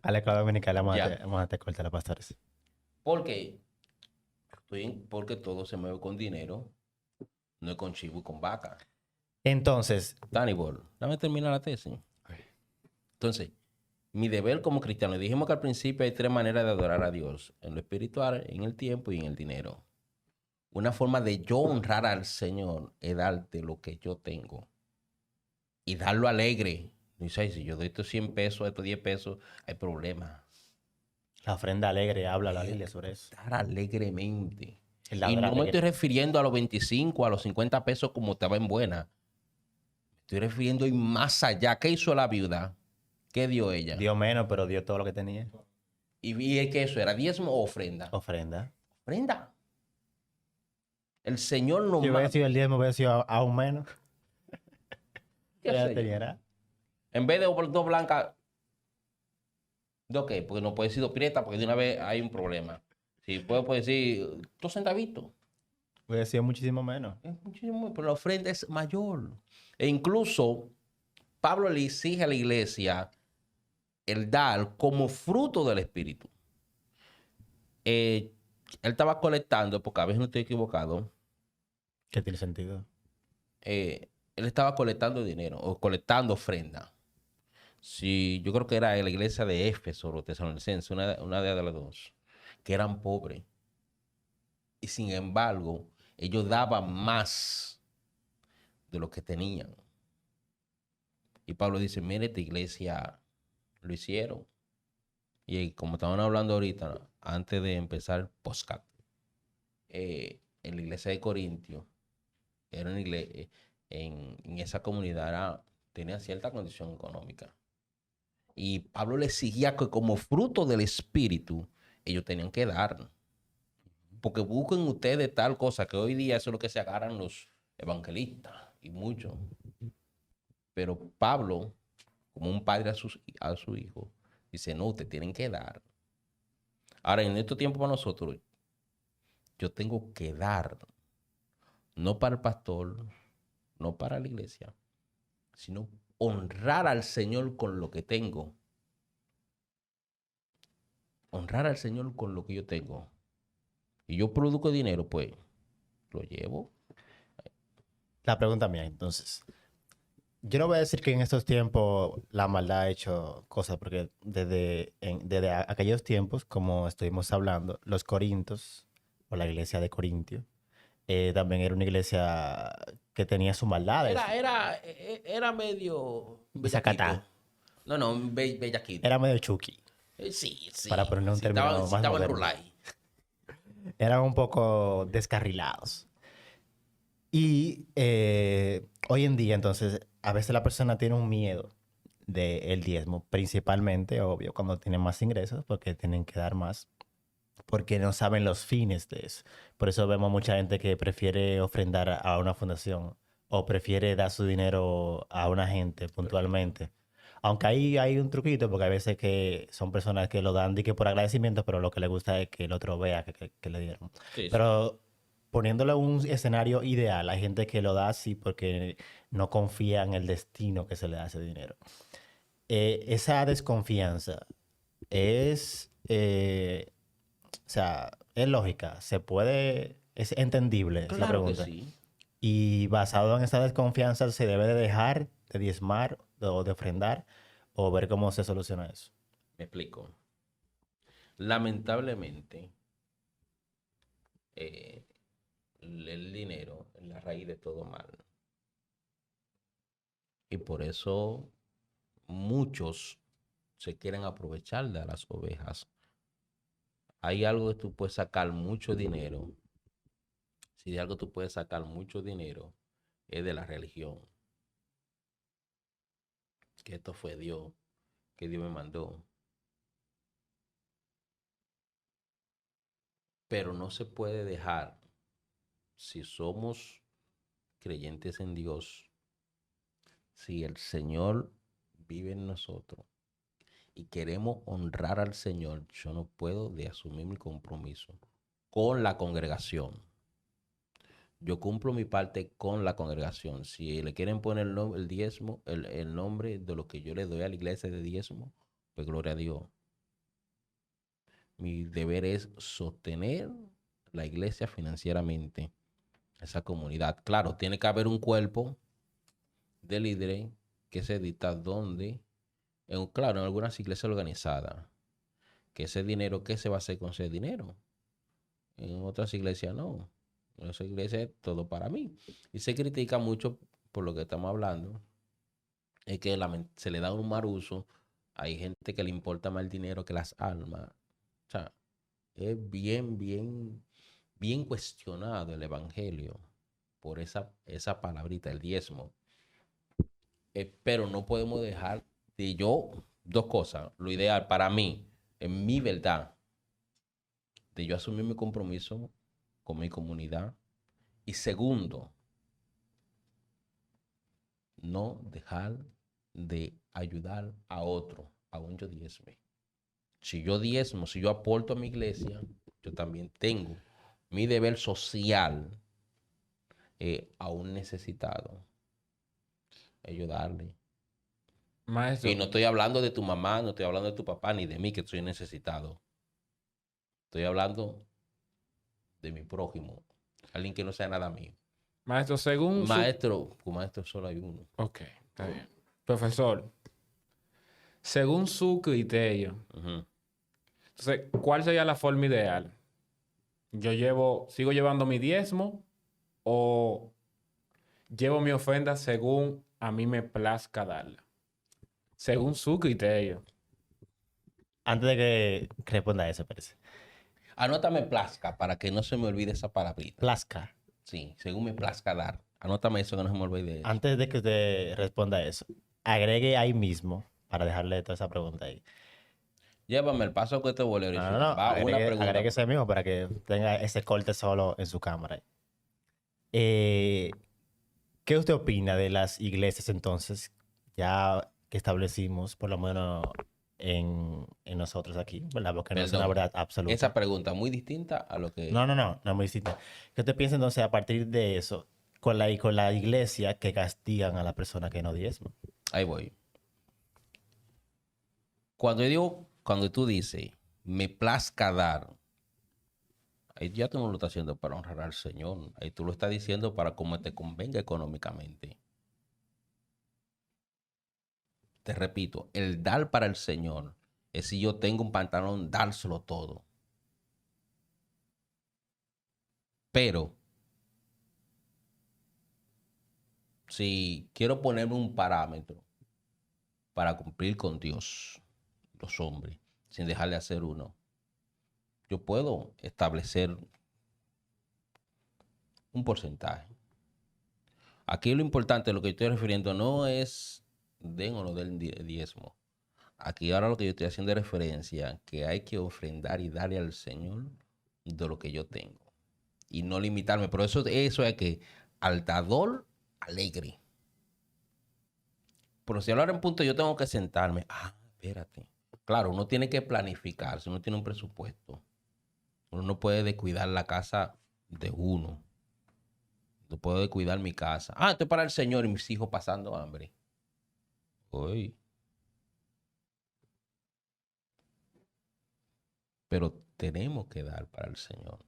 A la escuela dominicana vamos Ya. a hacer corte a los pastores. Porque porque todo se mueve con dinero, no es con chivo y con vaca. Entonces, Danny Ball, dame terminar la tesis. Entonces, mi deber como cristiano, dijimos que al principio hay tres maneras de adorar a Dios: en lo espiritual, en el tiempo y en el dinero. Una forma de yo honrar al Señor es darte lo que yo tengo y darlo alegre. Dice, si yo doy estos 100 pesos, estos 10 pesos, hay problema. la ofrenda alegre, habla la Biblia sobre eso. Dar alegremente. El Y dador no me alegre. estoy refiriendo a los 25, a los 50 pesos como estaba en buena. Me estoy refiriendo y más allá. ¿Qué hizo la viuda? ¿Qué dio ella? Dio menos, pero dio todo lo que tenía. ¿Y vi que eso era diezmo o ofrenda? Ofrenda. Ofrenda. El Señor nos Si hubiera manda. sido el 10, me hubiera sido aún menos. ¿Qué Ya sé yo? tenía nada. En vez de dos blancas, ¿de qué? Porque no puede ser dos prietas porque de una vez hay un problema. Si puedo decir, dos centavitos. Hubiera sido muchísimo menos. Es muchísimo, pero la ofrenda es mayor. E incluso Pablo le exige a la iglesia el dar como fruto del Espíritu. Él estaba colectando, porque a veces no estoy equivocado, Que tiene sentido. él estaba colectando dinero o colectando ofrenda. Sí, yo creo que era la iglesia de Éfeso o Tesalonicenses, una de las dos, que eran pobres. Y sin embargo, ellos daban más de lo que tenían. Y Pablo dice, mire, esta iglesia lo hicieron. Y como estaban hablando ahorita, antes de empezar el podcast, en la iglesia de Corintio, era una iglesia, en esa comunidad tenía cierta condición económica. Y Pablo le exigía que como fruto del Espíritu, ellos tenían que dar. Porque busquen ustedes tal cosa, que hoy día eso es lo que se agarran los evangelistas, y muchos. Pero Pablo, como un padre a su hijo, dice, no, ustedes tienen que dar. Ahora, en estos tiempos para nosotros, yo tengo que dar, no para el pastor, no para la iglesia, sino honrar al Señor con lo que tengo. Honrar al Señor con lo que yo tengo. Y yo produzco dinero, pues lo llevo. La pregunta mía, entonces. Yo no voy a decir que en estos tiempos la maldad ha hecho cosas, porque desde aquellos tiempos, como estuvimos hablando, los corintios, o la iglesia de Corintio, también era una iglesia que tenía sus maldades. Era medio Desacatá. bellaquito. No, bellaquito. Era medio chucky, Sí, sí. para ponerle un Sí, término sí más estaban moderno. rulay. Eran un poco descarrilados. Y hoy en día, entonces, a veces la persona tiene un miedo del diezmo, principalmente, obvio, cuando tienen más ingresos, porque tienen que dar más, porque no saben los fines de eso. Por eso vemos mucha gente que prefiere ofrendar a una fundación o prefiere dar su dinero a una gente puntualmente. Aunque ahí hay un truquito, porque hay veces que son personas que lo dan de que por agradecimiento, pero lo que les gusta es que el otro vea que le dieron. Sí, sí. Pero poniéndole un escenario ideal, hay gente que lo da así porque no confía en el destino que se le da ese dinero. Esa desconfianza es, o sea, es lógica, se puede, es entendible, es la Claro que pregunta. sí. Y basado en esa desconfianza, ¿se debe de dejar de diezmar o de ofrendar o ver cómo se soluciona eso? Me explico. Lamentablemente, el dinero es la raíz de todo mal. Y por eso muchos se quieren aprovechar de las ovejas. Hay algo que tú puedes sacar mucho dinero. Si de algo tú puedes sacar mucho dinero, es de la religión. Que esto fue Dios, que Dios me mandó. Pero no se puede dejar, si somos creyentes en Dios, si el Señor vive en nosotros y queremos honrar al Señor, yo no puedo de asumir mi compromiso con la congregación. Yo cumplo mi parte con la congregación. Si le quieren poner el diezmo, el nombre de lo que yo le doy a la iglesia de diezmo, pues gloria a Dios. Mi deber es sostener la iglesia financieramente, esa comunidad. Claro, tiene que haber un cuerpo de líderes que se dicta donde, claro, en algunas iglesias organizadas, que ese dinero, ¿qué se va a hacer con ese dinero? En otras iglesias no. En esa iglesia es todo para mí. Y se critica mucho por lo que estamos hablando, es que se le da un mal uso. Hay gente que le importa más el dinero que las almas. O sea, es bien cuestionado el evangelio por esa palabrita, el diezmo. Pero no podemos dejar de dos cosas. Lo ideal para mí, en mi verdad, de yo asumir mi compromiso con mi comunidad Y segundo, no dejar de ayudar a otro, aún yo diezme. Si yo diezmo, si yo aporto a mi iglesia, yo también tengo mi deber social a un necesitado, ayudarle. Y Maestro, no estoy hablando de tu mamá, no estoy hablando de tu papá, ni de mí que soy necesitado. Estoy hablando de mi prójimo, alguien que no sea nada mío. maestro, según su... Maestro, con maestro solo hay uno. Ok, está bien. Profesor, según su criterio, Ujú. entonces, ¿cuál sería la forma ideal? ¿Sigo llevando mi diezmo o llevo mi ofrenda según a mí me plazca darla? Según su criterio. Antes de que responda eso, parece. Anótame plazca para que no se me olvide esa palabrita. Plazca. Sí, según me plazca dar. Anótame eso que no se me olvide eso. Antes de que usted responda eso, agregue ahí mismo, para dejarle toda esa pregunta ahí. Llévame el paso que te voy a No, no, original. no, Va una pregunta. agregue ese mismo para que tenga ese corte solo en su cámara. ¿Qué usted opina de las iglesias entonces, ya que establecimos, por lo menos en nosotros aquí, ¿verdad? Porque no es una Perdón. verdad absoluta. Esa pregunta muy distinta a lo que... No es muy distinta. ¿Qué usted piensa entonces a partir de eso, con la iglesia que castigan a la persona que no diezma? Ahí voy. Cuando tú dices, me plazca dar, ahí ya tú no lo estás haciendo para honrar al Señor. Ahí tú lo estás diciendo para cómo te convenga económicamente. Te repito, el dar para el Señor es si yo tengo un pantalón, dárselo todo. Pero si quiero ponerme un parámetro para cumplir con Dios, los hombres, sin dejar de hacer uno, yo puedo establecer un porcentaje. Aquí lo importante, lo que yo estoy refiriendo no es den o no den diezmo. Aquí ahora lo que yo estoy haciendo es referencia que hay que ofrendar y darle al Señor de lo que yo tengo. Y no limitarme. Pero eso es que al dador alegre. Pero si ahora en punto yo tengo que sentarme. Ah, espérate. Claro, uno tiene que planificarse, uno tiene un presupuesto. Uno no puede descuidar la casa de uno. No puedo descuidar mi casa. Ah, estoy para el Señor y mis hijos pasando hambre. Uy. Pero tenemos que dar para el Señor.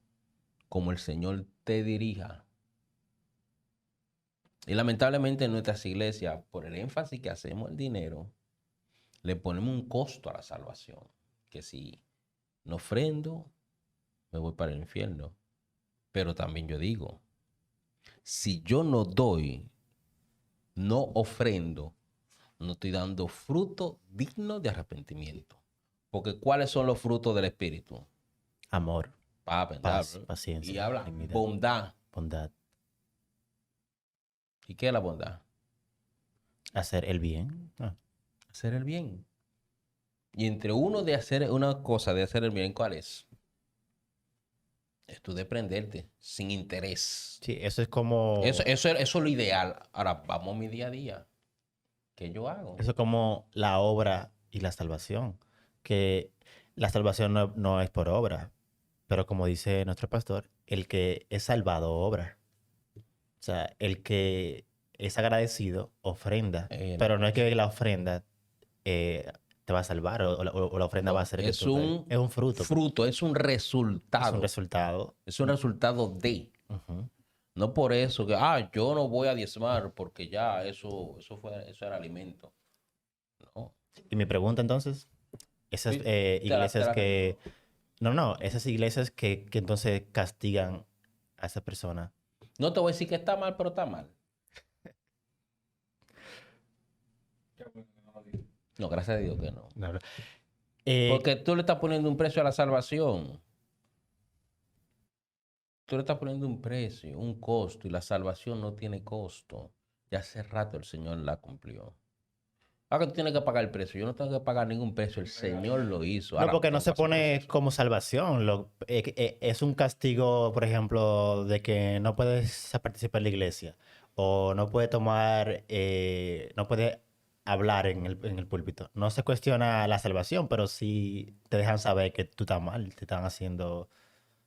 Como el Señor te dirija. Y lamentablemente en nuestras iglesias, por el énfasis que hacemos al dinero, le ponemos un costo a la salvación. Que si no ofrendo, me voy para el infierno. Pero también yo digo, si yo no doy, no ofrendo, no estoy dando fruto digno de arrepentimiento. Porque ¿cuáles son los frutos del Espíritu? Amor, paz, Y paciencia, habla dignidad, bondad. bondad, ¿Y qué es la bondad? hacer el bien. Hacer el bien. Y entre uno de hacer una cosa, de hacer el bien, ¿cuál es? Es tú desprenderte sin interés. Sí, eso es como, Eso es lo ideal. Ahora vamos a mi día a día. ¿Qué yo hago? eso es como la obra y la salvación. Que la salvación no es por obra, pero como dice nuestro pastor, el que es salvado obra. O sea, el que es agradecido ofrenda, pero no es que la ofrenda te va a salvar o la ofrenda va a No, hacer que es tú... un Es un fruto, fruto, es un es un resultado. resultado. Es un resultado de. Ujú. No por eso que, yo no voy a diezmar porque ya eso era alimento. No. Y mi pregunta entonces, esas Sí, te iglesias la que... repito. No, esas iglesias que entonces castigan a esa persona. No te voy a decir que está mal, pero está mal. No, gracias a Dios que no. No, no. Eh, Porque tú le estás poniendo un precio a la salvación. Tú le estás poniendo un precio, un costo, y la salvación no tiene costo. Ya hace rato el Señor la cumplió. Que tú tienes que pagar el precio. Yo no tengo que pagar ningún precio. El Señor lo hizo. No, Ahora porque no tengo se que hacer un pone proceso. como salvación. Es un castigo, por ejemplo, de que no puedes participar en la iglesia o no puedes tomar, no puedes hablar en el púlpito. No se cuestiona la salvación, pero sí te dejan saber que tú estás mal, te están haciendo... O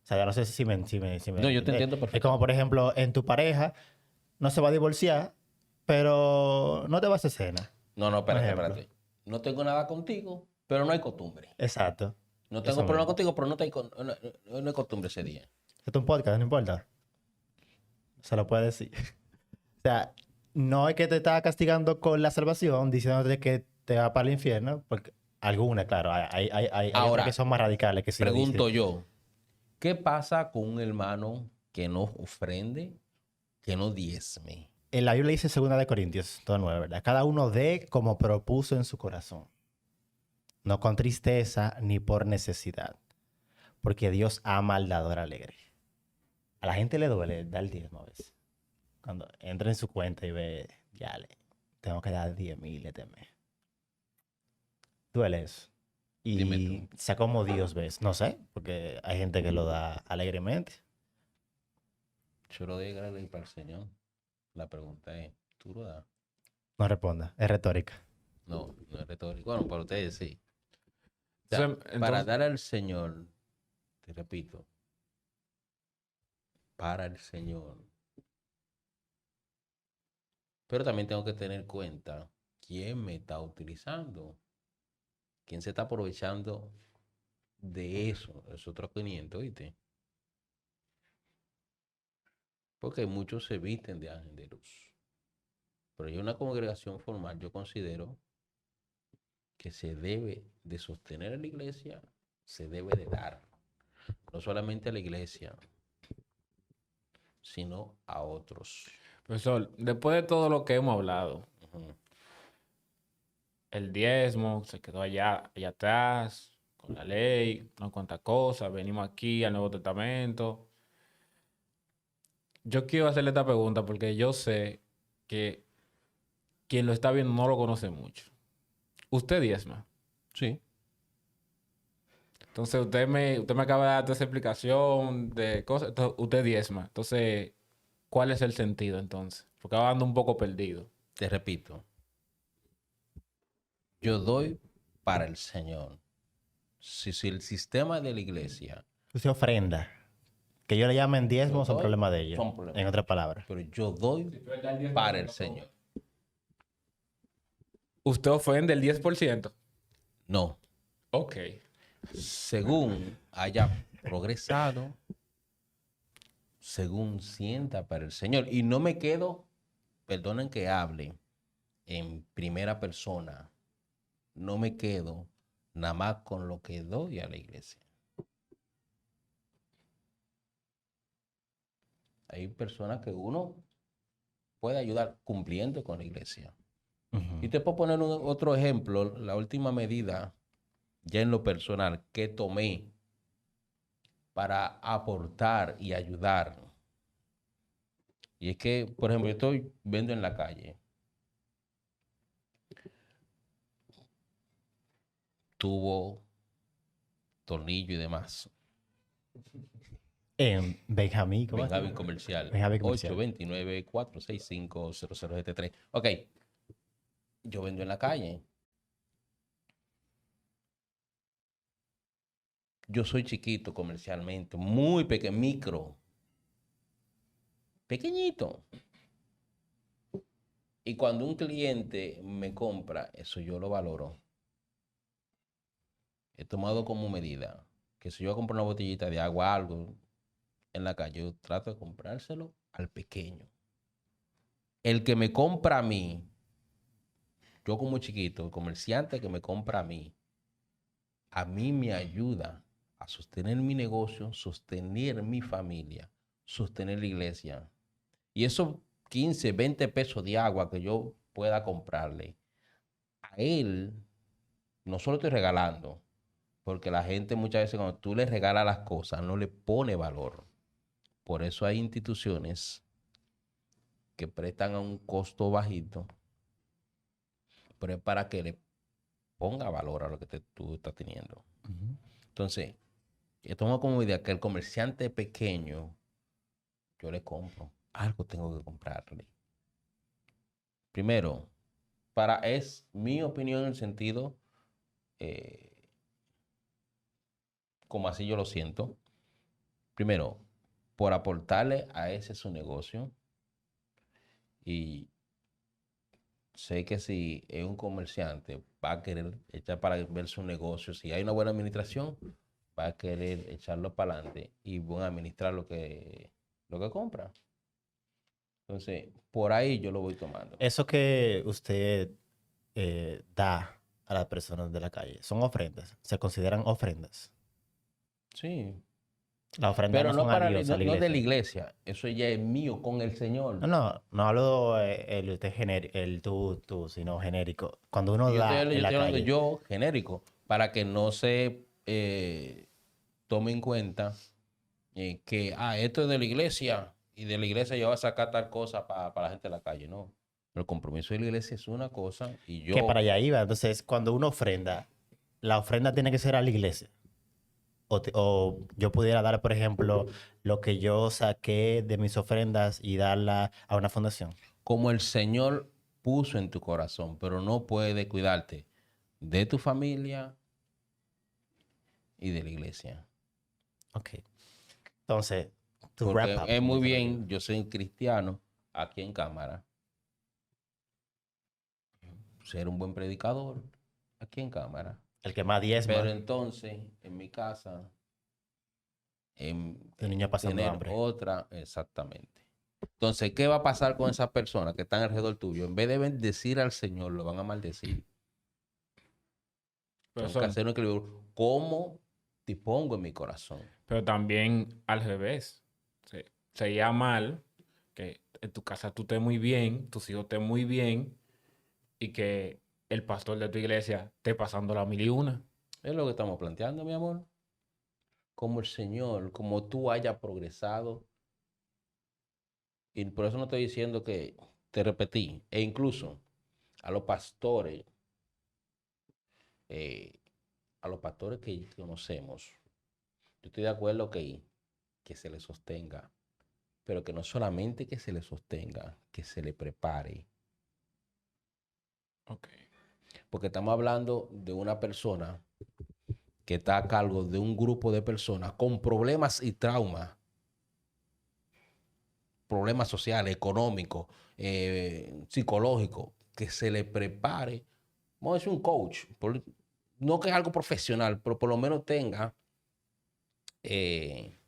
sea, no sé si me No, yo te entiendes. entiendo Es como, por perfectamente. ejemplo, en tu pareja no se va a divorciar, pero no te vas a hacer cena, No, no, por espérate, ejemplo. espérate. No tengo nada contigo, pero no hay costumbre. Exacto. No tengo Eso problema mismo. contigo, pero no hay costumbre ese día. Esto es un podcast, no importa. Se lo puede decir. O sea, no es que te está castigando con la salvación, diciéndote que te va para el infierno, porque algunas, claro, hay otras que Ahora, son más radicales que sí lo dicen. pregunto yo, ¿qué pasa con un hermano que no ofrende, que no diezme? En la Biblia dice 2 Corintios 2:9, ¿verdad? Cada uno dé como propuso en su corazón, no con tristeza ni por necesidad, porque Dios ama al dador alegre. A la gente le duele dar el diezmo a veces. Cuando entra en su cuenta y ve, ya tengo que dar 10,000 este mes. Duele eso. Dime tú. Y sea como Dios ves, no sé, porque hay gente que lo da alegremente. Yo lo doy gracias para el Señor. La pregunta es, ¿tú lo das? No responda, es retórica. No, no es retórico. Bueno, para ustedes sí. O sea, Entonces, para dar al Señor, te repito, para el Señor. Pero también tengo que tener cuenta quién me está utilizando, quién se está aprovechando de eso, esos otros 500, ¿viste? Porque muchos se visten de ángel de luz. Pero hay una congregación formal, yo considero que se debe de sostener a la iglesia, se debe de dar, no solamente a la iglesia, sino a otros. profesor, después de todo lo que hemos hablado, Ujú. el diezmo se quedó allá atrás, con la ley, no cuantas cosas, venimos aquí al Nuevo Testamento. Yo quiero hacerle esta pregunta porque yo sé que quien lo está viendo no lo conoce mucho. Usted diezma. Sí. Entonces usted me acaba de dar toda esa explicación de cosas. Entonces, usted diezma. Entonces, ¿cuál es el sentido entonces? Porque va ando un poco perdido. Te repito, yo doy para el Señor. Si el sistema de la iglesia, Usted ofrenda. Que ellos le llamen yo diezmo son doy, problemas de ellos, son problemas. en otras palabras. Pero yo doy para el Señor. ¿Usted ofende el 10%? No. Ok. Según haya progresado, según sienta para el Señor. Y no me quedo, perdonen que hable en primera persona, no me quedo nada más con lo que doy a la iglesia. Hay personas que uno puede ayudar cumpliendo con la iglesia. Ujú. Y te puedo poner otro ejemplo, la última medida, ya en lo personal, que tomé para aportar y ayudar. Y es que, por ejemplo, yo estoy vendo en la calle. Tubo, tornillo y demás. En Benjamín, ¿cómo es? Benjamín Comercial. Benjamín Comercial. 829-465-0073. Ok, yo vendo en la calle. Yo soy chiquito comercialmente, muy pequeño, micro, pequeñito. Y cuando un cliente me compra, eso yo lo valoro. He tomado como medida que si yo compro una botellita de agua, algo en la calle, yo trato de comprárselo al pequeño. El que me compra a mí, yo como chiquito, el comerciante que me compra a mí me ayuda a sostener mi negocio, sostener mi familia, sostener la iglesia. Y esos 15, 20 pesos de agua que yo pueda comprarle, a él no solo estoy regalando, porque la gente muchas veces cuando tú le regalas las cosas no le pone valor. Por eso hay instituciones que prestan a un costo bajito pero es para que le ponga valor a lo que tú estás teniendo. Ujú. Entonces, yo tomo como idea que el comerciante pequeño, yo le compro, algo tengo que comprarle. Primero, es mi opinión en el sentido, eh, como así yo lo siento. Primero, por aportarle a ese su negocio. Y sé que si es un comerciante, va a querer echar para ver su negocio. Si hay una buena administración, va a querer echarlo para adelante y van a administrar lo que compra. Entonces, por ahí yo lo voy tomando. Eso que usted da a las personas de la calle, ¿son ofrendas? ¿Se consideran ofrendas? Sí. Las ofrendas Pero no son a Dios, a la no de la iglesia. iglesia. Eso ya es mío con el Señor. No hablo el usted el tú, sino genérico. Cuando uno Y yo da en estoy la hablando calle. yo genérico, para que no se tome en cuenta que esto es de la iglesia y de la iglesia yo voy a sacar tal cosa para la gente de la calle. No. El compromiso de la iglesia es una cosa y Que yo, para allá iba. Entonces, cuando uno ofrenda, la ofrenda tiene que ser a la iglesia. O yo pudiera dar, por ejemplo, lo que yo saqué de mis ofrendas y darla a una fundación. como el Señor puso en tu corazón, pero no puede cuidarte de tu familia y de la iglesia. Ok. Entonces, to wrap Porque up, es como muy dicen los bien, gringos. yo soy un cristiano aquí en cámara, ser un buen predicador aquí en cámara. El que más Pero diezma, entonces, en mi casa, el niño pasando tener hambre. otra, exactamente. Entonces, ¿qué va a pasar con esas personas que están alrededor tuyo? En vez de bendecir al Señor, lo van a maldecir. Tengo que Profesor, hacer un equilibrio. ¿Cómo te pongo en mi corazón? pero también al revés. Sería mal que en tu casa tú estés muy bien, tus hijos estén muy bien y que el pastor de tu iglesia esté pasando la mil y una. Es lo que estamos planteando, mi amor. Como el Señor, como tú hayas progresado. Y por eso no estoy diciendo que te repetí. E incluso a los pastores, eh, que conocemos, yo estoy de acuerdo que se les sostenga, pero que no solamente que se les sostenga, que se le prepare. Ok. Porque estamos hablando de una persona que está a cargo de un grupo de personas con problemas y traumas, problemas sociales, económicos, psicológicos, que se le prepare. Vamos a decir un coach, no que es algo profesional, pero por lo menos tenga eh,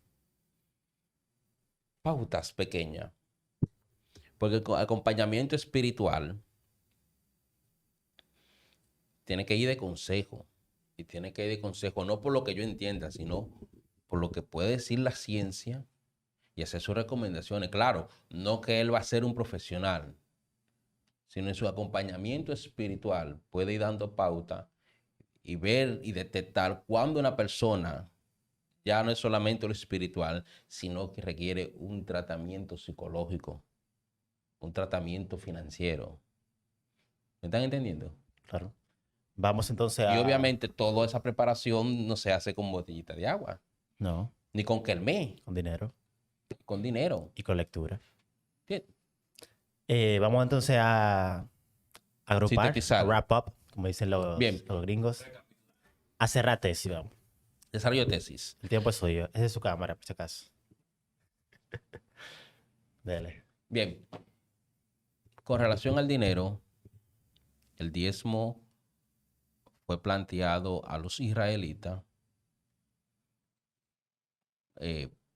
pautas pequeñas. Porque el acompañamiento espiritual tiene que ir de consejo. Y tiene que ir de consejo no por lo que yo entienda, sino por lo que puede decir la ciencia y hacer sus recomendaciones. Claro, no que él va a ser un profesional, sino en su acompañamiento espiritual puede ir dando pauta y ver y detectar cuando una persona ya no es solamente lo espiritual, sino que requiere un tratamiento psicológico, un tratamiento financiero. ¿Me están entendiendo? Claro. Vamos entonces Y a... obviamente toda esa preparación no se hace con botellita de agua, No, ni con kelmé, con dinero con dinero. y con lectura. ¿Sí? Vamos entonces a agrupar, a Sintetizar. wrap up, como dicen Bien, los gringos. A cerrar tesis, vamos. desarrollo de tesis. El tiempo es suyo. Esa es su cámara, por si acaso. Dele. Bien, con relación al dinero, el diezmo fue planteado a los israelitas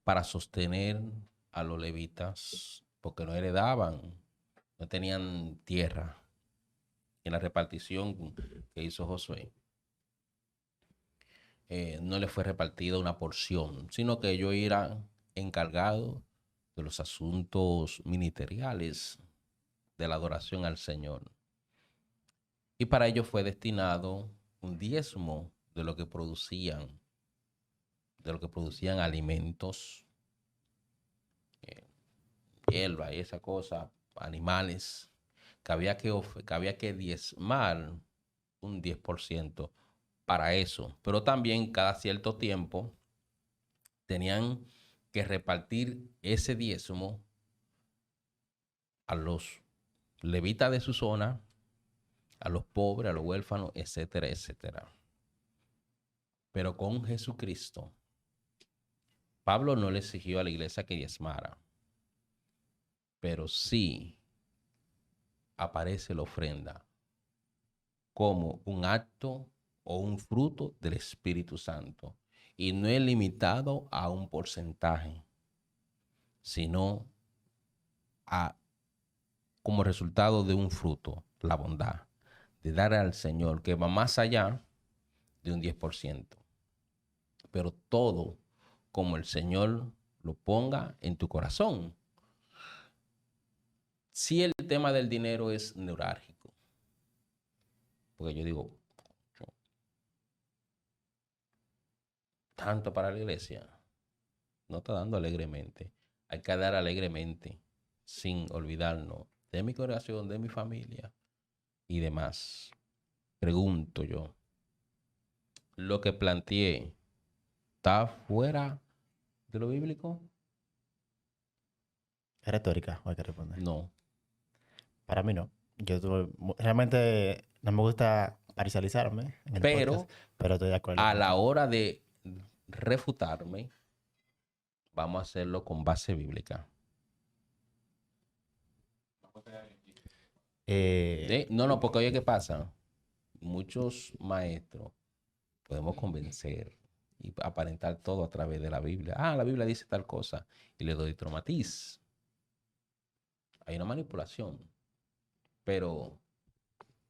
para sostener a los levitas, porque no heredaban, no tenían tierra en la repartición que hizo Josué. No le fue repartida una porción, sino que ellos eran encargados de los asuntos ministeriales de la adoración al Señor. Y para ello fue destinado un diezmo de lo que producían, alimentos, hierba y esa cosa, animales. que había que diezmar un 10% para eso. Pero también cada cierto tiempo tenían que repartir ese diezmo a los levitas de su zona, a los pobres, a los huérfanos, etcétera, etcétera. Pero con Jesucristo, Pablo no le exigió a la iglesia que diezmara, pero sí aparece la ofrenda como un acto o un fruto del Espíritu Santo. Y no es limitado a un porcentaje, sino como resultado de un fruto, la bondad, de dar al Señor, que va más allá de un 10%. Pero todo como el Señor lo ponga en tu corazón. Si el tema del dinero es neurálgico, porque yo digo, tanto para la iglesia, no está dando alegremente. Hay que dar alegremente, sin olvidarnos de mi corazón, de mi familia y demás. Pregunto yo, ¿lo que planteé está fuera de lo bíblico? ¿Es retórica? ¿O hay que responder? No. Para mí no. Realmente no me gusta parcializarme en el Pero podcast, pero estoy de acuerdo. a la hora de refutarme, vamos a hacerlo con base bíblica. No, porque oye, ¿qué pasa? Muchos maestros podemos convencer y aparentar todo a través de la Biblia. La Biblia dice tal cosa y le doy tromatiz. Hay una manipulación, pero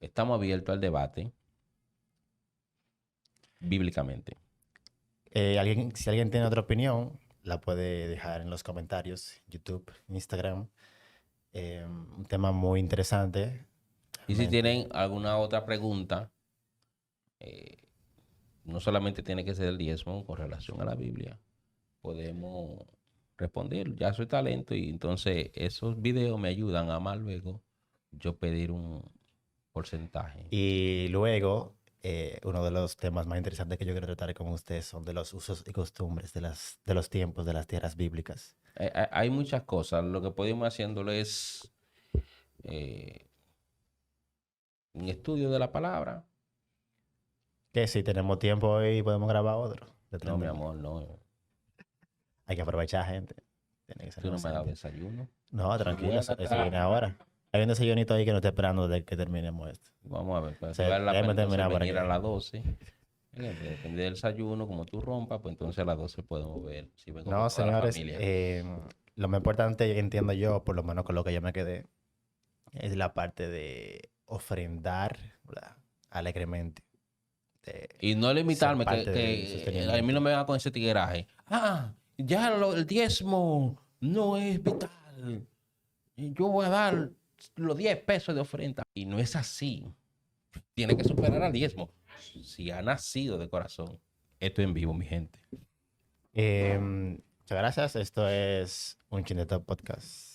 estamos abiertos al debate bíblicamente. Si alguien tiene otra opinión, la puede dejar en los comentarios, YouTube, Instagram. Un tema muy interesante. Y si tienen alguna otra pregunta, no solamente tiene que ser el diezmo con relación a la Biblia, podemos responder. Ya soy talento y entonces esos videos me ayudan a más luego yo pedir un porcentaje. Y luego, uno de los temas más interesantes que yo quiero tratar con ustedes son de los usos y costumbres de los tiempos de las tierras bíblicas. Hay muchas cosas. Lo que podemos haciéndolo es un estudio de la palabra. Que si tenemos tiempo hoy podemos grabar otro. No, mi amor, no. Hay que aprovechar, gente. Tiene que ser Tú no me has dado necesario. desayuno. No, tranquilo, Buena eso tarde. viene ahora. Hay un desayunito ahí que no está esperando de que terminemos esto. Vamos a ver. Pues, O sea, vale la déjame pena terminar entonces para venir que- a las 12. Depende del desayuno, como tú rompas, pues entonces a las 12 podemos ver si vengo No, con toda la señores, familia. lo más importante, entiendo yo, por lo menos con lo que yo me quedé, es la parte de ofrendar, ¿verdad? Alegremente. Y no limitarme, parte del que a sostenimiento. mí no me va con ese tigueraje. Ya el diezmo no es vital. Yo voy a dar los 10 pesos de ofrenda. Y no es así. Tiene que superar al diezmo. Si ha nacido de corazón. Esto en vivo, mi gente. Muchas gracias. Esto es un Chin de Top Podcast.